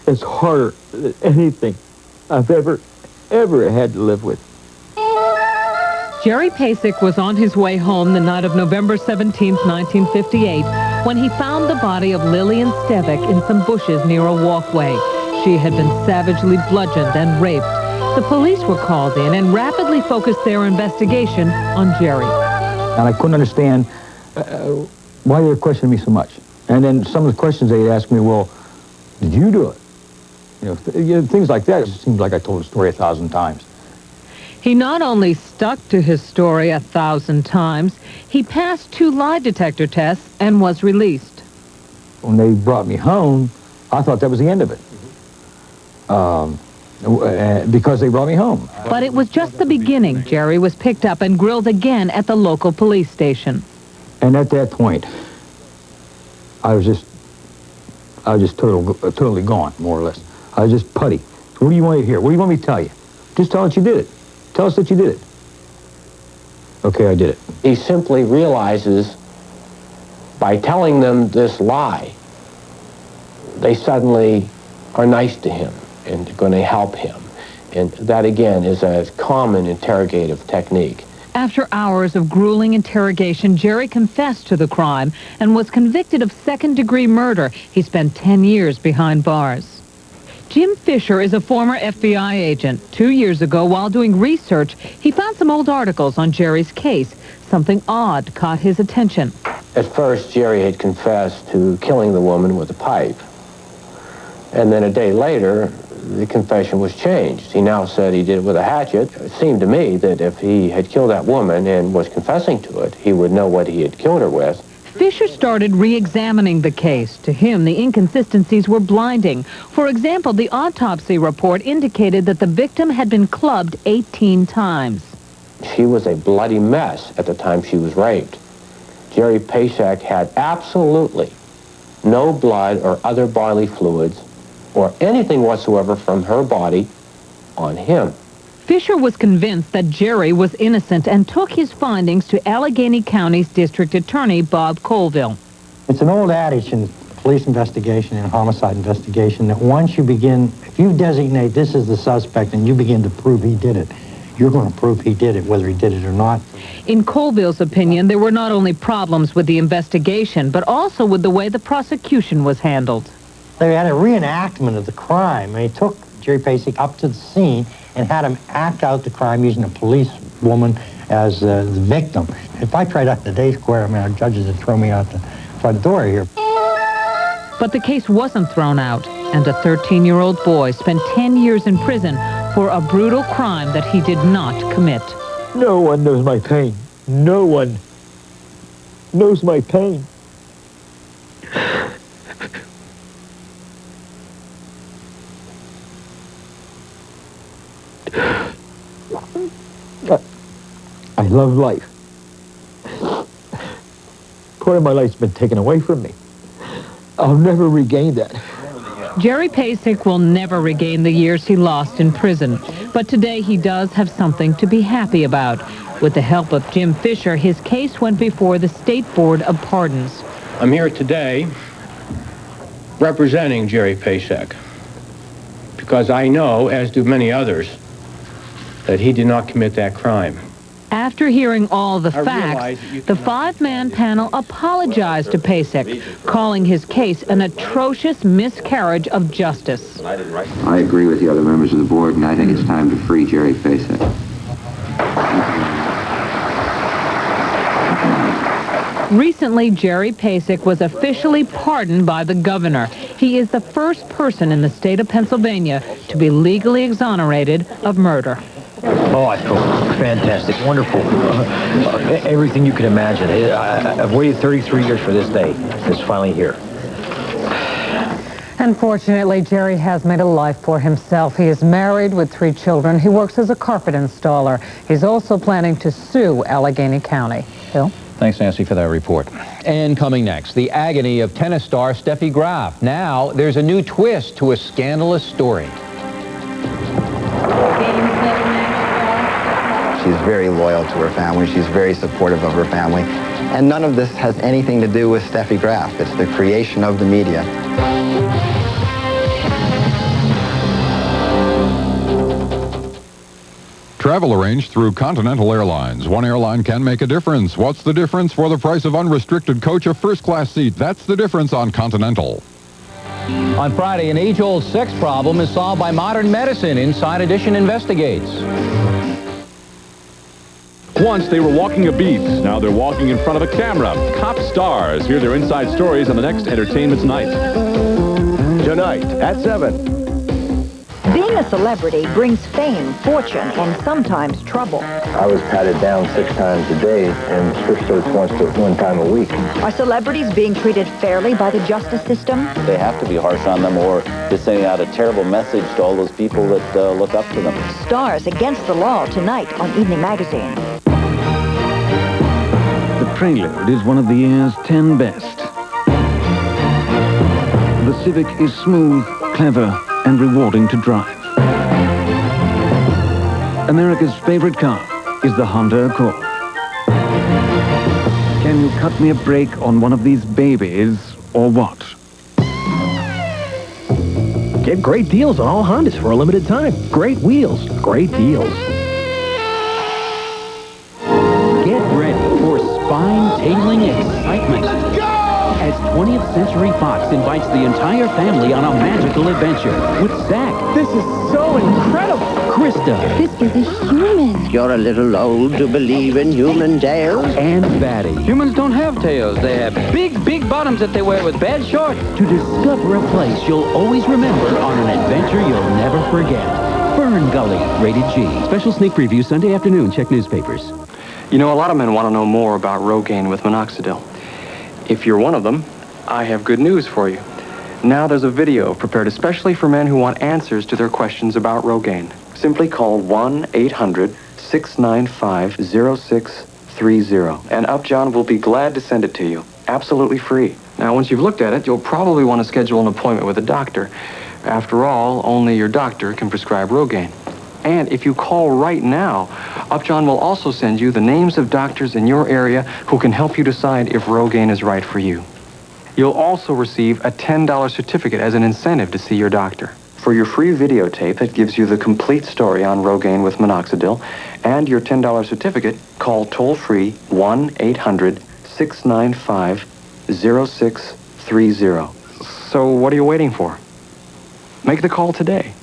[SPEAKER 8] that's harder than anything I've ever had to live with.
[SPEAKER 2] Jerry Pasek was on his way home the night of November 17, 1958, when he found the body of Lillian Stevick in some bushes near a walkway. She had been savagely bludgeoned and raped. The police were called in and rapidly focused their investigation on Jerry.
[SPEAKER 8] And I couldn't understand why they were questioning me so much. And then some of the questions they'd ask me, well, did you do it? You know, things like that. It seems like I told the story 1,000 times.
[SPEAKER 2] He not only stuck to his story 1,000 times, he passed 2 lie detector tests and was released.
[SPEAKER 8] When they brought me home, I thought that was the end of it. Because they brought me home.
[SPEAKER 2] But it was just the beginning. Jerry was picked up and grilled again at the local police station.
[SPEAKER 8] And at that point, I was just totally gone, more or less. I was just putty. What do you want to hear? What do you want me to tell you? Just tell us you did it. Tell us that you did it. Okay, I did it.
[SPEAKER 6] He simply realizes by telling them this lie, they suddenly are nice to him and going to help him. And that, again, is a common interrogative technique.
[SPEAKER 2] After hours of grueling interrogation, Jerry confessed to the crime and was convicted of second-degree murder. He spent 10 years behind bars. Jim Fisher is a former FBI agent. 2 years ago, while doing research, he found some old articles on Jerry's case. Something odd caught his attention.
[SPEAKER 6] At first, Jerry had confessed to killing the woman with a pipe. And then a day later, the confession was changed. He now said he did it with a hatchet. It seemed to me that if he had killed that woman and was confessing to it, he would know what he had killed her with.
[SPEAKER 2] Fisher started re-examining the case. To him, the inconsistencies were blinding. For example, the autopsy report indicated that the victim had been clubbed 18 times.
[SPEAKER 6] She was a bloody mess at the time she was raped. Jerry Pasek had absolutely no blood or other bodily fluids or anything whatsoever from her body on him.
[SPEAKER 2] Fisher was convinced that Jerry was innocent and took his findings to Allegheny County's District Attorney Bob Colville.
[SPEAKER 3] It's an old adage in police investigation and homicide investigation that once you begin, if you designate this as the suspect and you begin to prove he did it, you're going to prove he did it, whether he did it or not.
[SPEAKER 2] In Colville's opinion, there were not only problems with the investigation, but also with the way the prosecution was handled.
[SPEAKER 3] They had a reenactment of the crime, and he took Jerry Pasek up to the scene and had him act out the crime using a policewoman as the victim. If I tried out in the day square, I mean, our judges would throw me out the front door here.
[SPEAKER 2] But the case wasn't thrown out, and a 13-year-old boy spent 10 years in prison for a brutal crime that he did not commit.
[SPEAKER 8] No one knows my pain. No one knows my pain. I love life. Part of my life's been taken away from me. I'll never regain that.
[SPEAKER 2] Jerry Pasek will never regain the years he lost in prison. But today he does have something to be happy about. With the help of Jim Fisher, his case went before the State Board of Pardons.
[SPEAKER 6] I'm here today representing Jerry Pasek because I know, as do many others, that he did not commit that crime.
[SPEAKER 2] After hearing all the facts, the 5-man panel apologized to Pasek, calling his case an atrocious miscarriage of justice.
[SPEAKER 4] I agree with the other members of the board, and I think it's time to free Jerry Pasek.
[SPEAKER 2] Recently, Jerry Pasek was officially pardoned by the governor. He is the first person in the state of Pennsylvania to be legally exonerated of murder.
[SPEAKER 11] Oh, I feel fantastic, wonderful, everything you can imagine. I've waited 33 years for this day. It's finally here.
[SPEAKER 2] Unfortunately, Jerry has made a life for himself. He is married with 3 children. He works as a carpet installer. He's also planning to sue Allegheny County. Bill?
[SPEAKER 7] Thanks, Nancy, for that report. And coming next, the agony of tennis star Steffi Graf. Now, there's a new twist to a scandalous story.
[SPEAKER 17] She's very loyal to her family. She's very supportive of her family. And none of this has anything to do with Steffi Graf. It's the creation of the media.
[SPEAKER 5] Travel arranged through Continental Airlines. One airline can make a difference. What's the difference? For the price of unrestricted coach, a first-class seat. That's the difference on Continental.
[SPEAKER 7] On Friday, an age-old sex problem is solved by modern medicine. Inside Edition investigates.
[SPEAKER 13] Once they were walking a beat. Now they're walking in front of a camera. Cop stars. Hear their inside stories on the next Entertainment Tonight. Tonight at 7.
[SPEAKER 18] Being a celebrity brings fame, fortune, and sometimes trouble.
[SPEAKER 6] I was patted down 6 times a day and strip searched one time a week.
[SPEAKER 18] Are celebrities being treated fairly by the justice system?
[SPEAKER 19] They have to be harsh on them, or they're sending out a terrible message to all those people that look up to them.
[SPEAKER 18] Stars Against the Law tonight on Evening Magazine.
[SPEAKER 20] The Prelude is one of the year's 10 best. The Civic is smooth, clever, and rewarding to drive. America's favorite car is the Honda Accord. Can you cut me a break on one of these babies, or what?
[SPEAKER 28] Get great deals on all Hondas for a limited time. Great wheels, great deals.
[SPEAKER 21] Get ready for spine-tingling excitement. As 20th Century Fox invites the entire family on a magical adventure with Zach.
[SPEAKER 28] This is so incredible.
[SPEAKER 21] Krista.
[SPEAKER 24] This is a human.
[SPEAKER 27] You're a little old to believe in human tails.
[SPEAKER 21] And Batty.
[SPEAKER 24] Humans don't have tails. They have big, big bottoms that they wear with bad shorts.
[SPEAKER 21] To discover a place you'll always remember on an adventure you'll never forget. Fern Gully, rated G.
[SPEAKER 24] Special sneak preview Sunday afternoon. Check newspapers.
[SPEAKER 29] You know, a lot of men want to know more about Rogaine with minoxidil. If you're one of them, I have good news for you. Now there's a video prepared especially for men who want answers to their questions about Rogaine. Simply call 1-800-695-0630, and Upjohn will be glad to send it to you, absolutely free. Now, once you've looked at it, you'll probably want to schedule an appointment with a doctor. After all, only your doctor can prescribe Rogaine. And if you call right now, Upjohn will also send you the names of doctors in your area who can help you decide if Rogaine is right for you. You'll also receive a $10 certificate as an incentive to see your doctor. For your free videotape that gives you the complete story on Rogaine with minoxidil and your $10 certificate, call toll-free 1-800-695-0630. So what are you waiting for? Make the call today.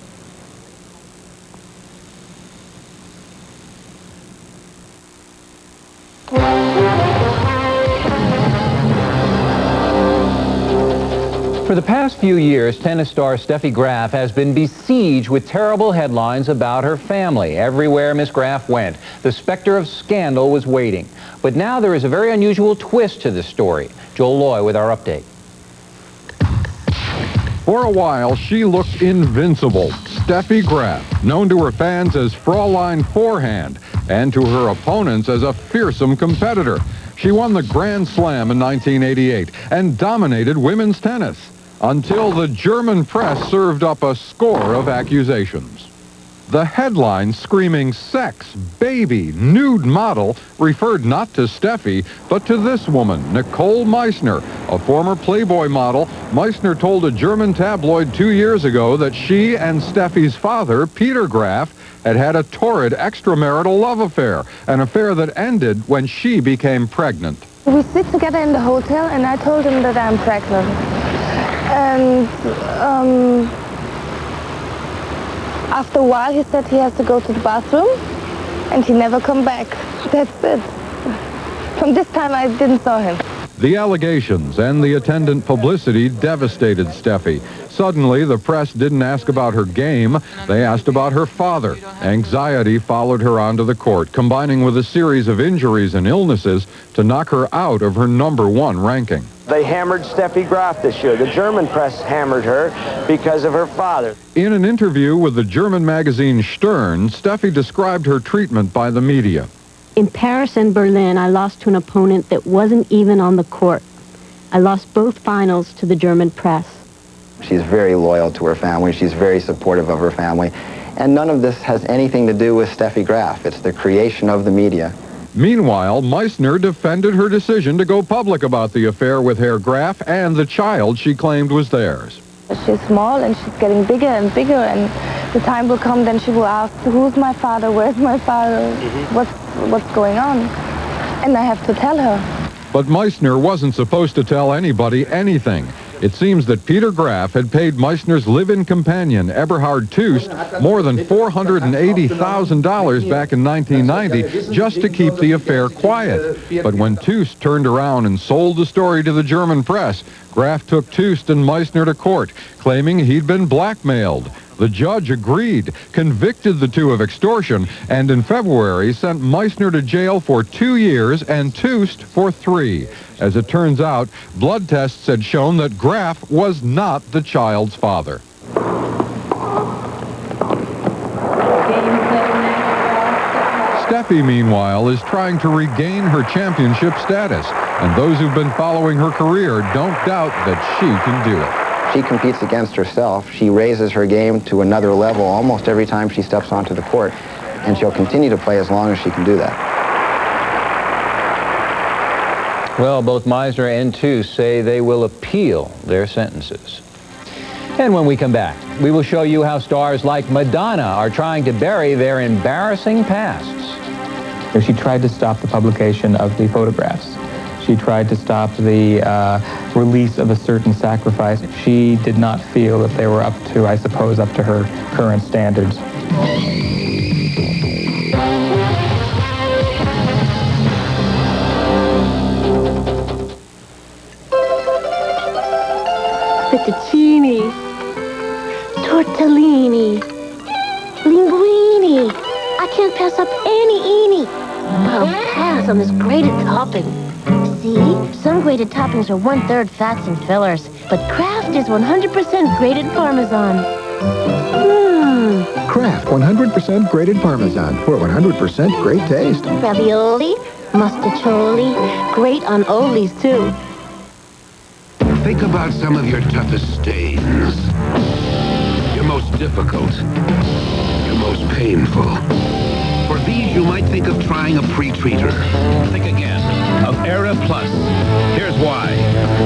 [SPEAKER 7] For the past few years, tennis star Steffi Graf has been besieged with terrible headlines about her family. Everywhere Miss Graf went, the specter of scandal was waiting. But now there is a very unusual twist to the story. Joel Loy with our update.
[SPEAKER 5] For a while, she looked invincible. Steffi Graf, known to her fans as Fraulein Forehand, and to her opponents as a fearsome competitor. She won the Grand Slam in 1988 and dominated women's tennis until the German press served up a score of accusations. The headline screaming sex, baby, nude model referred not to Steffi, but to this woman, Nicole Meissner, a former Playboy model. Meissner told a German tabloid 2 years ago that she and Steffi's father, Peter Graf, had had a torrid extramarital love affair, an affair that ended when she became pregnant.
[SPEAKER 30] We sit together in the hotel and I told him that I'm pregnant. And after a while he said he has to go to the bathroom and he never come back. That's it. From this time I didn't saw him.
[SPEAKER 5] The allegations and the attendant publicity devastated Steffi. Suddenly, the press didn't ask about her game. They asked about her father. Anxiety followed her onto the court, combining with a series of injuries and illnesses to knock her out of her #1 ranking.
[SPEAKER 1] They hammered Steffi Graf this year. The German press hammered her because of her father.
[SPEAKER 5] In an interview with the German magazine Stern, Steffi described her treatment by the media.
[SPEAKER 9] In Paris and Berlin, I lost to an opponent that wasn't even on the court. I lost both finals to the German press.
[SPEAKER 17] She's very loyal to her family. She's very supportive of her family. And none of this has anything to do with Steffi Graf. It's the creation of the media.
[SPEAKER 5] Meanwhile, Meissner defended her decision to go public about the affair with Herr Graf and the child she claimed was theirs.
[SPEAKER 30] She's small and she's getting bigger and bigger, and the time will come then she will ask, who's my father, where's my father, what's going on? And I have to tell her.
[SPEAKER 5] But Meissner wasn't supposed to tell anybody anything. It seems that Peter Graf had paid Meissner's live-in companion, Eberhard Tust, more than $480,000 back in 1990 just to keep the affair quiet. But when Tust turned around and sold the story to the German press, Graf took Tust and Meissner to court, claiming he'd been blackmailed. The judge agreed, convicted the two of extortion, and in February sent Meissner to jail for 2 years and Tust for 3. As it turns out, blood tests had shown that Graf was not the child's father. Steffi, meanwhile, is trying to regain her championship status, and those who've been following her career don't doubt that she can do it.
[SPEAKER 17] She competes against herself. She raises her game to another level almost every time she steps onto the court, and she'll continue to play as long as she can do that.
[SPEAKER 7] Well, both Meissner and Tust say they will appeal their sentences. And when we come back, we will show you how stars like Madonna are trying to bury their embarrassing pasts.
[SPEAKER 10] She tried to stop the publication of the photographs. She tried to stop the release of a certain sacrifice. She did not feel that they were up to, I suppose, up to her current standards.
[SPEAKER 12] Fettuccine, tortellini, linguine. I can't pass up any eeny. I'll pass on this grated topping. See, some grated toppings are 1/3 fats and fillers, but Kraft is 100% grated Parmesan.
[SPEAKER 14] Kraft 100% grated Parmesan for 100% great taste.
[SPEAKER 12] Ravioli, mustacholi, great on Olis too.
[SPEAKER 15] Think about some of your toughest stains. Your most difficult. Your most painful. For these, you might think of trying a pre-treater.
[SPEAKER 16] Think again of Era Plus. Here's why.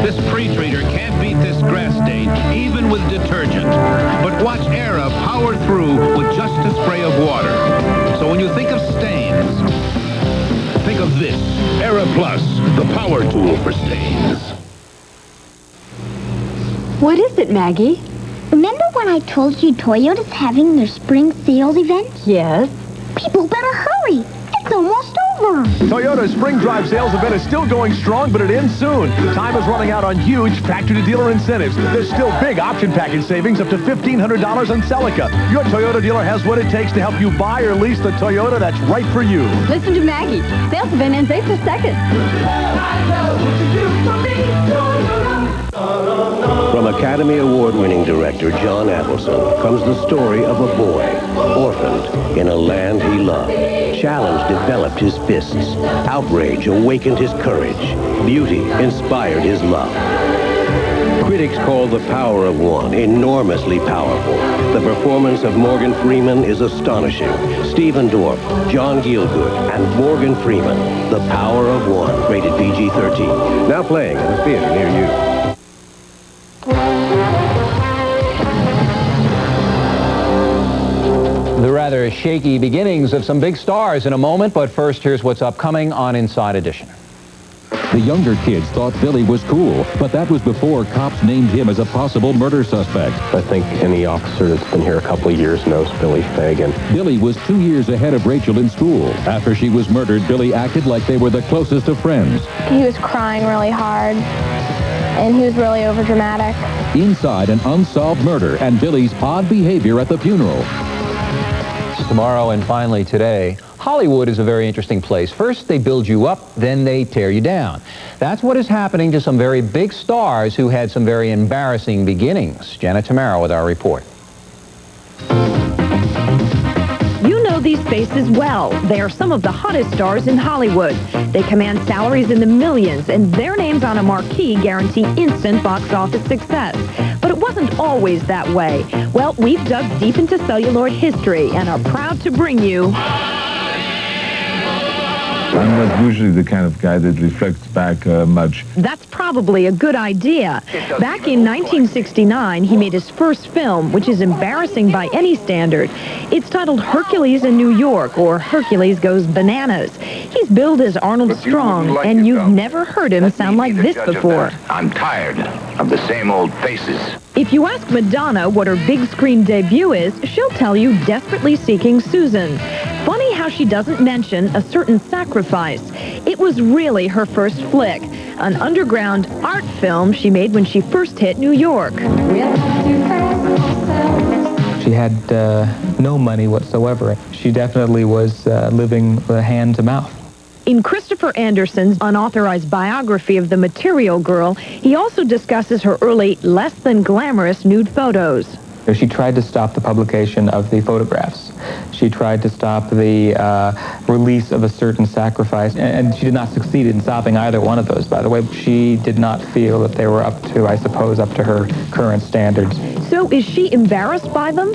[SPEAKER 16] This pre-treater can't beat this grass stain, even with detergent. But watch Era power through with just a spray of water. So when you think of stains, think of this. Era Plus, the power tool for stains.
[SPEAKER 12] What is it, Maggie?
[SPEAKER 22] Remember when I told you Toyota's having their spring sales event?
[SPEAKER 12] Yes.
[SPEAKER 22] People better hurry. It's almost over.
[SPEAKER 13] Toyota's Spring Drive sales event is still going strong, but it ends soon. Time is running out on huge factory-to-dealer incentives. There's still big option package savings up to $1,500 on Celica. Your Toyota dealer has what it takes to help you buy or lease the Toyota that's right for you.
[SPEAKER 12] Listen to Maggie. Sales event ends April 2nd.
[SPEAKER 23] From Academy Award-winning director John Avildsen comes the story of a boy, orphaned in a land he loved. Challenge developed his fists. Outrage awakened his courage. Beauty inspired his love. Critics call The Power of One enormously powerful. The performance of Morgan Freeman is astonishing. Stephen Dorff, John Gielgud, and Morgan Freeman. The Power of One, rated PG-13. Now playing at a theater near you.
[SPEAKER 7] The rather shaky beginnings of some big stars in a moment, but first, here's what's upcoming on Inside Edition.
[SPEAKER 2] The younger kids thought Billy was cool, but that was before cops named him as a possible murder suspect.
[SPEAKER 3] I think any officer that's been here a couple of years knows Billy Fagan.
[SPEAKER 2] Billy was 2 years ahead of Rachel in school. After she was murdered, Billy acted like they were the closest of friends.
[SPEAKER 30] He was crying really hard, and he was really overdramatic.
[SPEAKER 2] Inside an unsolved murder and Billy's odd behavior at the funeral.
[SPEAKER 7] Tomorrow and finally today, Hollywood is a very interesting place. First, they build you up, then they tear you down. That's what is happening to some very big stars who had some very embarrassing beginnings. Janet Tamaro with our report.
[SPEAKER 4] You know these faces well. They are some of the hottest stars in Hollywood. They command salaries in the millions, and their names on a marquee guarantee instant box office success. But it wasn't always that way. Well, we've dug deep into celluloid history and are proud to bring you...
[SPEAKER 6] I'm not usually the kind of guy that reflects back much.
[SPEAKER 4] That's probably a good idea. Back in 1969, he made his first film, which is embarrassing by any standard. It's titled Hercules in New York, or Hercules Goes Bananas. He's billed as Arnold Strong, and you've never heard him sound like this before.
[SPEAKER 15] I'm tired of the same old faces.
[SPEAKER 4] If you ask Madonna what her big screen debut is, she'll tell you Desperately Seeking Susan. Funny how she doesn't mention A Certain Sacrifice. It was really her first flick, an underground art film she made when she first hit New York.
[SPEAKER 10] She had no money whatsoever. She definitely was living hand to mouth.
[SPEAKER 4] In Christopher Anderson's unauthorized biography of the Material Girl, he also discusses her early, less than glamorous nude photos.
[SPEAKER 10] She tried to stop the publication of the photographs. She tried to stop the release of A Certain Sacrifice, and she did not succeed in stopping either one of those, by the way. She did not feel that they were up to, I suppose, up to her current standards.
[SPEAKER 4] So is she embarrassed by them?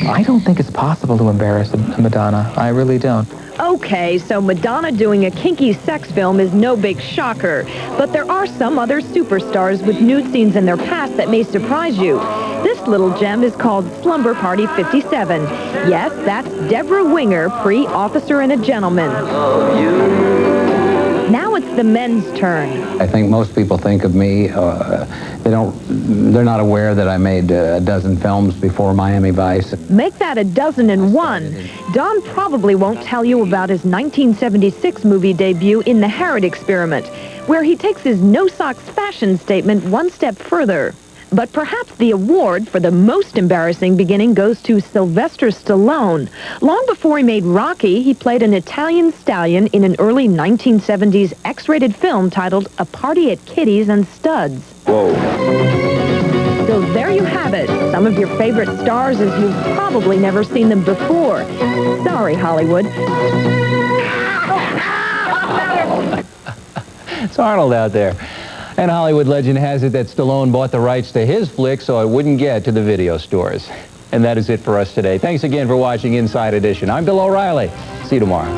[SPEAKER 10] I don't think it's possible to embarrass a Madonna. I really don't.
[SPEAKER 4] Okay, so Madonna doing a kinky sex film is no big shocker, but there are some other superstars with nude scenes in their past that may surprise you. This little gem is called Slumber Party 57. Yes, that's Deborah Winger, pre-Officer and a Gentleman. Now it's the men's turn.
[SPEAKER 8] I think most people think of me, they're not aware that I made a dozen films before Miami Vice.
[SPEAKER 4] Make that a dozen and one. Don probably won't tell you about his 1976 movie debut in The Harrod Experiment, where he takes his no-socks fashion statement one step further. But perhaps the award for the most embarrassing beginning goes to Sylvester Stallone. Long before he made Rocky, he played an Italian stallion in an early 1970s X-rated film titled A Party at Kitty's and Studs.
[SPEAKER 15] Whoa.
[SPEAKER 4] So there you have it. Some of your favorite stars as you've probably never seen them before. Sorry, Hollywood.
[SPEAKER 7] It's Arnold out there. And Hollywood legend has it that Stallone bought the rights to his flick so it wouldn't get to the video stores. And that is it for us today. Thanks again for watching Inside Edition. I'm Bill O'Reilly. See you tomorrow.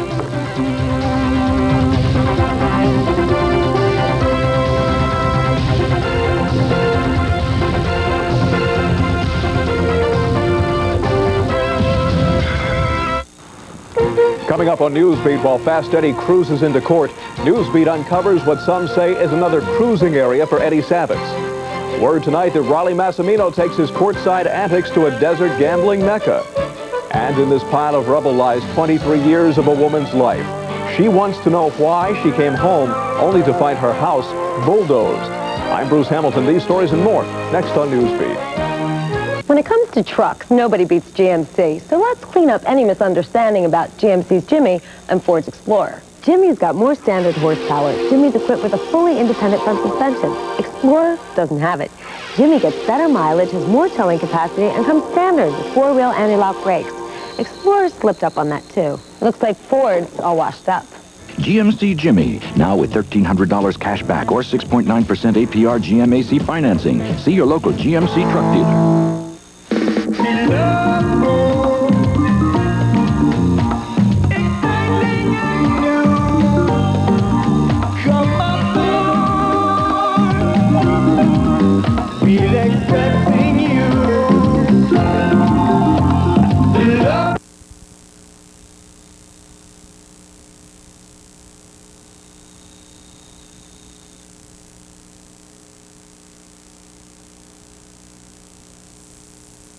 [SPEAKER 13] Coming up on Newsbeat, while Fast Eddie cruises into court, Newsbeat uncovers what some say is another cruising area for Eddie Savitz. Word tonight that Rollie Massimino takes his courtside antics to a desert gambling mecca. And in this pile of rubble lies 23 years of a woman's life. She wants to know why she came home only to find her house bulldozed. I'm Bruce Hamilton. These stories and more next on Newsbeat.
[SPEAKER 11] When it comes to trucks, nobody beats GMC, so let's clean up any misunderstanding about GMC's Jimmy and Ford's Explorer. Jimmy's got more standard horsepower. Jimmy's equipped with a fully independent front suspension. Explorer doesn't have it. Jimmy gets better mileage, has more towing capacity, and comes standard with four-wheel anti-lock brakes. Explorer slipped up on that, too. Looks like Ford's all washed up.
[SPEAKER 20] GMC Jimmy, now with $1,300 cash back or 6.9% APR GMAC financing. See your local GMC truck dealer.